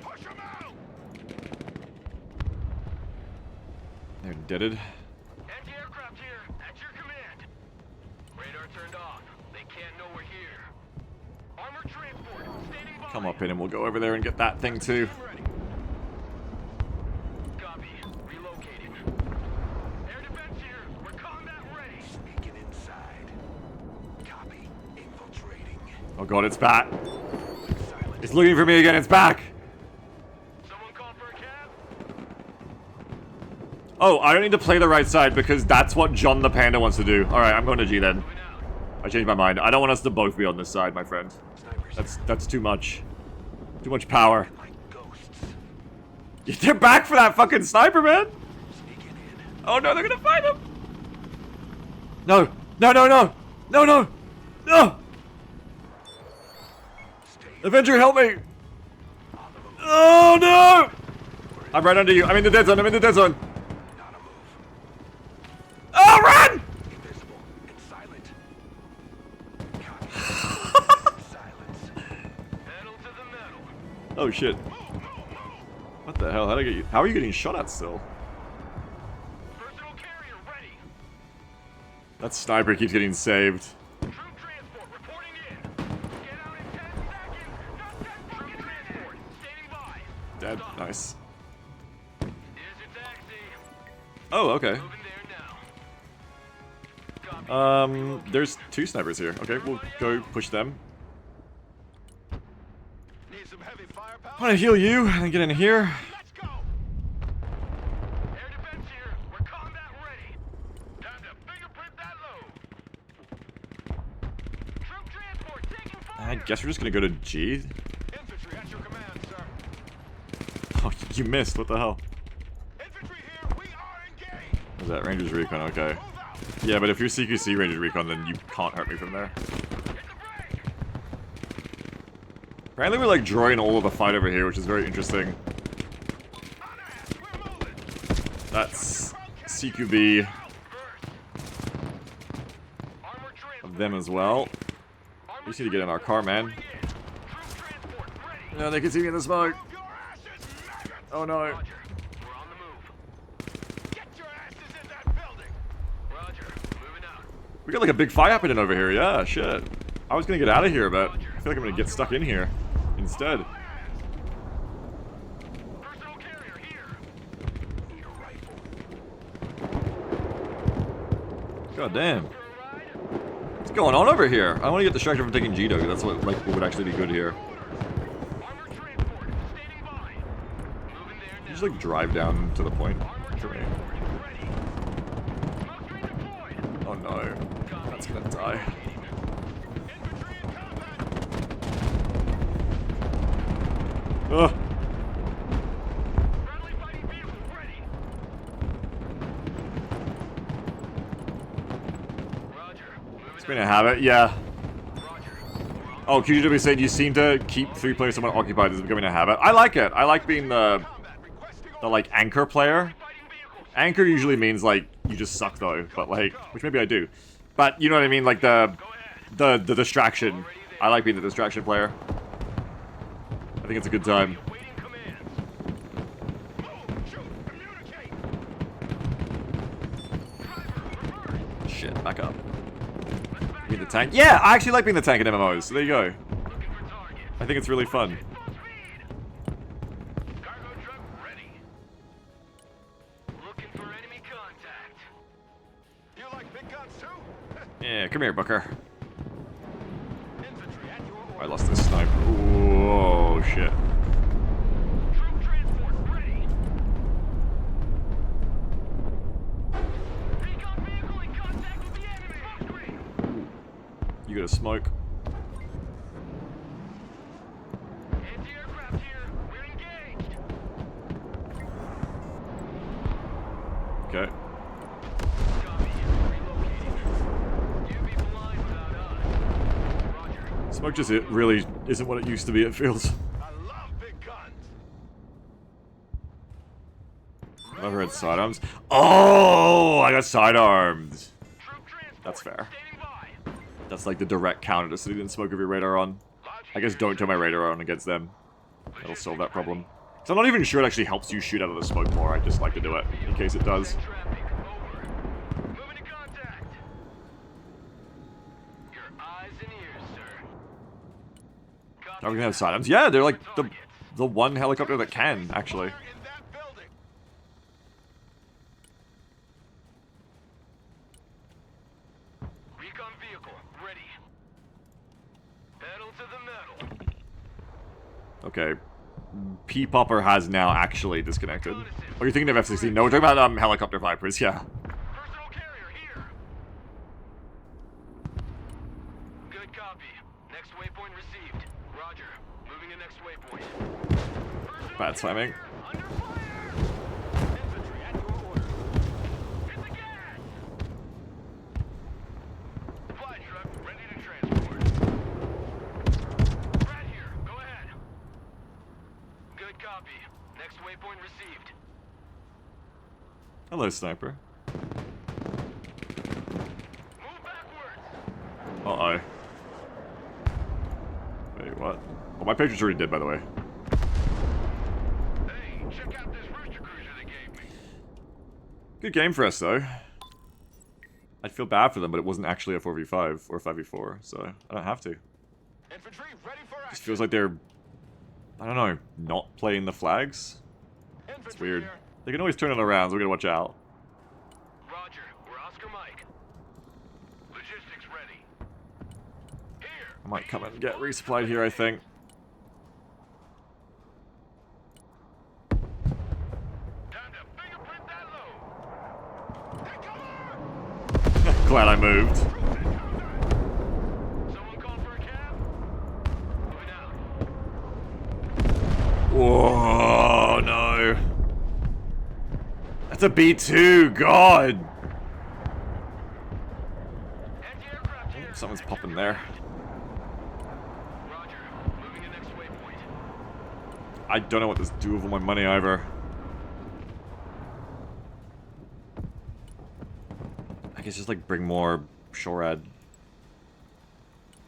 Push them out. They're deaded. Anti-aircraft here. At your command. Radar turned off. They can't know we're here. Armored transport standing by. Come up in and we'll go over there and get that thing too. Ready. Copy. Relocating. Air defense here. We're combat ready. Sneaking inside. Copy. Infiltrating. Oh god, it's back. It's looking for me again, it's back. Someone call for a cab? Oh, I don't need to play the right side because that's what John the Panda wants to do. Alright, I'm going to G then. Moving out. I changed my mind. I don't want us to both be on this side, my friend. Snipers That's too much. Too much power. like ghosts. They're back for that fucking sniper, man! Sneaking in. Oh no, they're gonna find him! No! No, no, no! No, no! No! Stay Avenger, help me! on the move. Oh no! I'm right under you. I'm in the dead zone. I'm in the dead zone. Not a move. Oh, run! Invisible and silent. Copy. Silence. Pedal to the metal. Oh shit. What the hell? How'd I get you? How are you getting shot at still? Personal carrier ready. That sniper keeps getting saved. Troop transport reporting in. Get out in 10 seconds. Not 10 Troop transport standing by. Dead. Stop. Nice. Here's your taxi. Oh, okay. Moving there now. Copy. There's two snipers here. Okay, we'll go push them. Need some heavy firepower. I want to heal you and get in here. Let's go. Air defense here. We're combat ready. Time to fingerprint that load. Troop transport taking fire. I guess we're just gonna go to G. Infantry at your command, sir. Oh, you missed. What the hell? Infantry here. We are engaged. Was that Rangers Recon? Okay. Move out. Yeah, but if you're CQC Rangers Recon, then you can't hurt me from there. Hit the brake. Apparently we're like drawing all of the fight over here, which is very interesting. On ass. We're moving. That's CQB First. Armored transport. of them as well. We just need to get in our car, man. Troop transport ready. No, they can see me in the smoke. Move your asses, maggots. Oh no. Roger. We're on the move. Get your asses in that building. Roger. Moving out. We got like a big fight happening over here. Yeah, shit. I was gonna get out of here, but I feel like I'm gonna get stuck in here instead. Personal carrier here. Need a rifle. God damn. For a ride? What's going on over here? I want to get distracted from taking G-Dog. That's what like what would actually be good here. Armored transport standing by. Moving there now. Just like drive down to the point Armored for me. transport ready. Smoke screen deployed. Oh no. That's gonna die. Infantry in combat. Ugh. Friendly fighting vehicle ready. Roger. Moving Gonna have it, yeah. out. Roger. We're on Oh, QGW said you seem to keep 3 players somewhat occupied is becoming a habit. I like it. I like being the combat. Requesting like anchor player. fighting vehicles. Anchor usually means like you just suck though, but like which maybe I do. But you know what I mean, like the distraction. I like being the distraction player. I think it's a good time. Waiting commands. Move, shoot, communicate. Driver, reverse. Shit, back up. Let's back Be the up. tank. Yeah, I actually like being the tank in MMOs. So there you go. Looking for target. I think it's really fun. Full speed. Cargo truck ready. Looking for enemy contact. You like big guns too? Yeah, come here, Booker. Infantry at your I order. lost this sniper. Whoa, shit. Troop transport ready. Recon vehicle in contact with the enemy. Smoke screen. You got a smoke. Anti-aircraft here. We're engaged. Okay. Copy. Smoke just it really isn't what it used to be, it feels. I love big guns. I've never had sidearms. Oh, I got sidearms. Troop transport That's fair. standing by. That's like the direct counter to sitting in smoke of your radar on. I guess don't turn my radar on against them. That'll solve that problem. So I'm not even sure it actually helps you shoot out of the smoke more. I just like to do it in case it does. Traffic over. Moving to contact. Your eyes and ears, sir. Are we gonna have sidearms? Yeah, they're like the one helicopter that can actually. Fire in that building. Recon vehicle ready. Pedal to the metal. Okay. P-Popper has now actually disconnected. Oh, you're thinking of F-16? No, we're talking about helicopter Vipers, yeah. Personal carrier here. Good copy. Next waypoint received. Roger. Moving to next waypoint. Personal Bad timing. under fire. Infantry at your order. Hit the gas. Fly truck ready to transport. Brad here. Go ahead. Good copy. Next waypoint received. Hello, sniper. Move backwards. Uh-oh. Wait, what? Oh, my patriot's already dead, by the way. Hey, check out this rooster cruiser they gave me. Good game for us, though. I'd feel bad for them, but it wasn't actually a 4v5 or 5v4, so I don't have to. Infantry ready for action. Just feels like they're, I don't know, not playing the flags. It's Infantry weird. here. They can always turn it around, so we gotta watch out. Roger, we're Oscar Mike. Logistics ready. Here. I might come and get resupplied here, I think. Time to fingerprint that load. Hey, come on! Glad I moved. Someone called for a cab? Moving out. Whoa, no. That's a B2, God! Anti-aircraft here. Someone's popping there. Roger, moving to next waypoint. I don't know what this do with all my money either. I guess just like bring more SHORAD.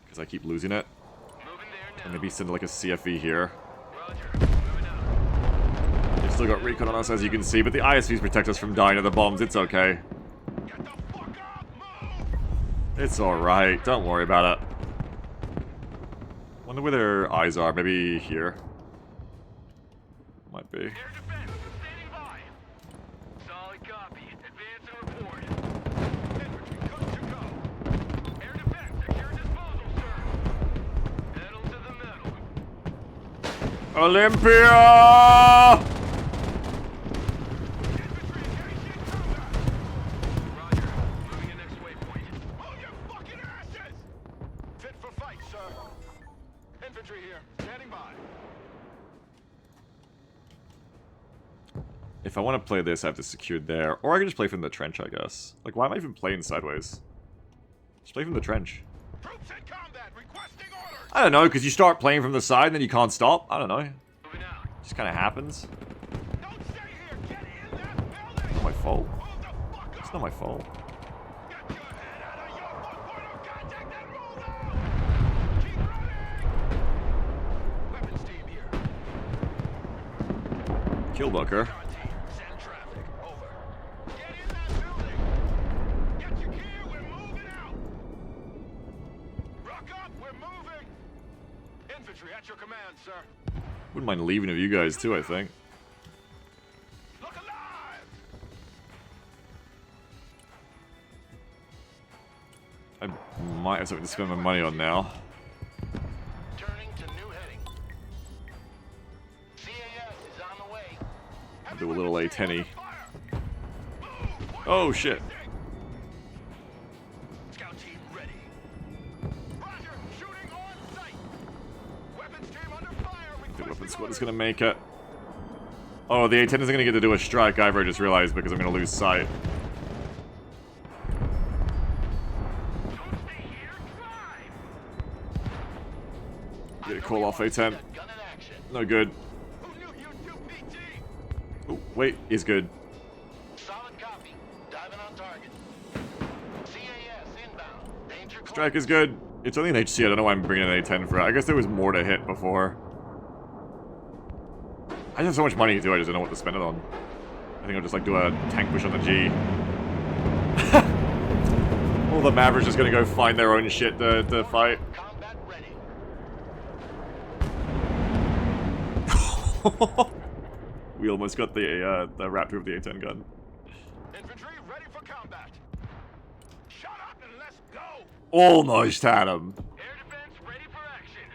Because I keep losing it. Moving there now. And maybe send like a CFE here. Roger, moving out. They've still got recon on us as you can see, but the ISVs protect us from dying to the bombs. It's okay. Get the fuck up! Move! It's alright. Don't worry about it. Wonder where their eyes are. Maybe here. Might be. Air defense, standing by. Solid copy. Advance and report. Infantry, good to go. Air defense, at your disposal, sir. Pedal to the metal. Olympia! Infantry engaged in combat. Roger. Moving to next waypoint. Move your fucking asses! Fit for fight, sir. Infantry here, standing by. If I want to play this, I have to secure there. Or I can just play from the trench, I guess. Like, why am I even playing sideways? Just play from the trench. Troops in combat, requesting orders. I don't know, because you start playing from the side and then you can't stop. I don't know. Moving out. Just kind of happens. Don't stay here. Get in that building. Not my fault. Move the fuck up. It's not my fault. Get your head out of your 1 point of contact and move out. Keep running. Weapons team here. Killbucker. Our team, send traffic. Over. Get in that building. Get your gear. We're moving out. Rock up. We're moving. Infantry at your command, sir. Wouldn't mind leaving with you guys too, I think. Look alive. I might have something to spend my money on now. Turning to new heading. CAS is on the way. I'll do a little A10-y. Fire. Move. Oh, shit. Scout team ready. Roger, shooting on sight. Weapons team under fire. The weapon Requesting squad is orders. gonna make it. Oh, the A10 isn't gonna get to do a strike either, I just realized, because I'm gonna lose sight. Don't stay here. Drive. call off A10. Gun in action. No good. Who knew you'd do PT? Oh, wait, is good. Solid copy. Diving on target. CAS inbound. Danger close. Strike is good. It's only an HC. I don't know why I'm bringing an A10 for it. I guess there was more to hit before. I just have so much money to do, I just don't know what to spend it on. I think I'll just like do a tank push on the G. All the Mavericks just gonna go find their own shit to fight. Combat ready. We almost got the Raptor with the A10 gun. Infantry ready for combat. Shut up and let's go. Almost had him. Air defense ready for action.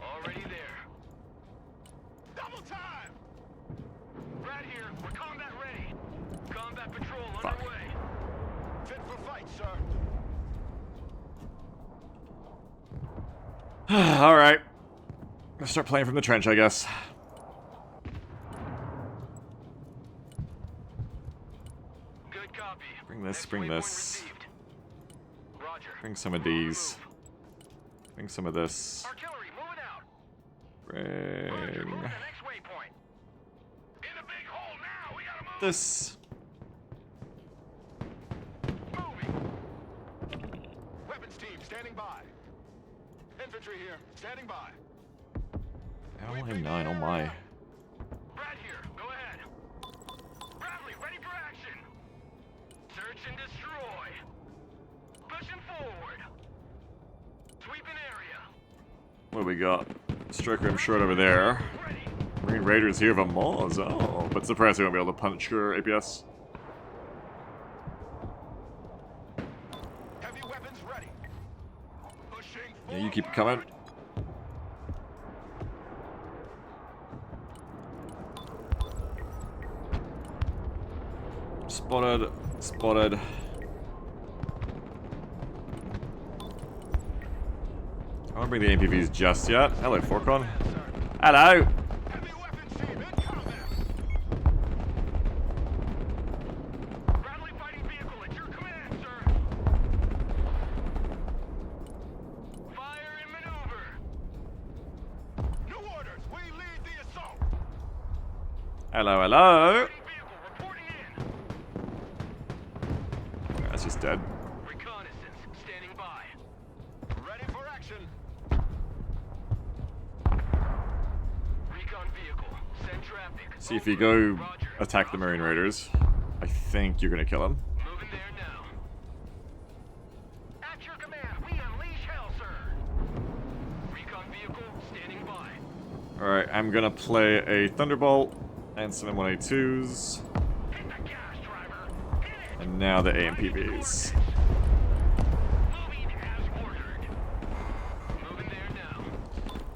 Already there. Double time. Brad here. We're combat ready. Combat patrol underway. Fit for fight, sir. Alright. Let's start playing from the trench, I guess. Good copy. Bring this, Next bring waypoint this. received. Roger. Bring some of these. Bring some of this. Artillery moving out. Roger, Bring move to next waypoint. In the big hole now. We gotta move. this. Moving. Weapons team standing by. Infantry here, standing by. Alloy 9, oh my. Brad here, go ahead. Bradley, ready for action. Search and destroy. Pushing forward. Sweeping area. What do we got? Striker I'm short over there. Ready. Marine Raiders here of Mars. Oh, but surprised they won't be able to punch your APS. Heavy weapons ready. Pushing Yeah, forward. you keep it coming. Spotted. Spotted. I won't bring the APVs just yet. Hello, Forcon. Hello! Heavy weapons team in combat. Bradley fighting vehicle at your command, sir. Fire and maneuver. New orders. We lead the assault. Hello, hello! Fighting vehicle reporting in. That's just dead. Reconnaissance standing by. Ready for action. Recon vehicle. Send traffic. See if you go attack the Marine Raiders. I think you're gonna kill him. Moving there now. At your command, we unleash hell, sir. Recon vehicle standing by. Alright, I'm gonna play a Thunderbolt and some M1A2s. Hit the gas, driver. Hit it. And now the AMPVs. Moving as ordered. Moving there now.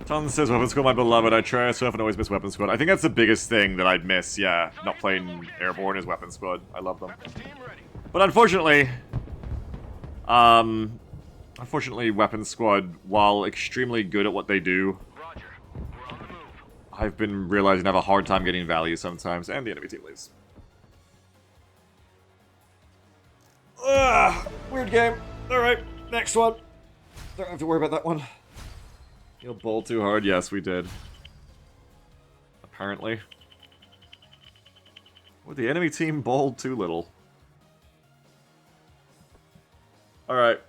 Ton says, Weapon Squad, my beloved. I try so often always miss Weapon Squad. I think that's the biggest thing that I'd miss, yeah. Not playing Airborne as Weapon Squad. I love them. Weapons team ready. But unfortunately, Weapon Squad, while extremely good at what they do, Roger. We're on the move. I've been realizing I have a hard time getting value sometimes, and the enemy team leaves. Weird game. Alright, next one. Don't have to worry about that one. You'll bowl too hard? Yes, we did. Apparently. Well, the enemy team bowled too little. Alright.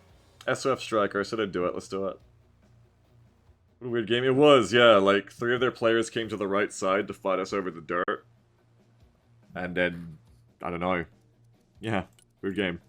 SOF Striker, I said I'd do it, let's do it. What a weird game. It was, yeah, like, 3 of their players came to the right side to fight us over the dirt. And then, I don't know. Yeah, weird game.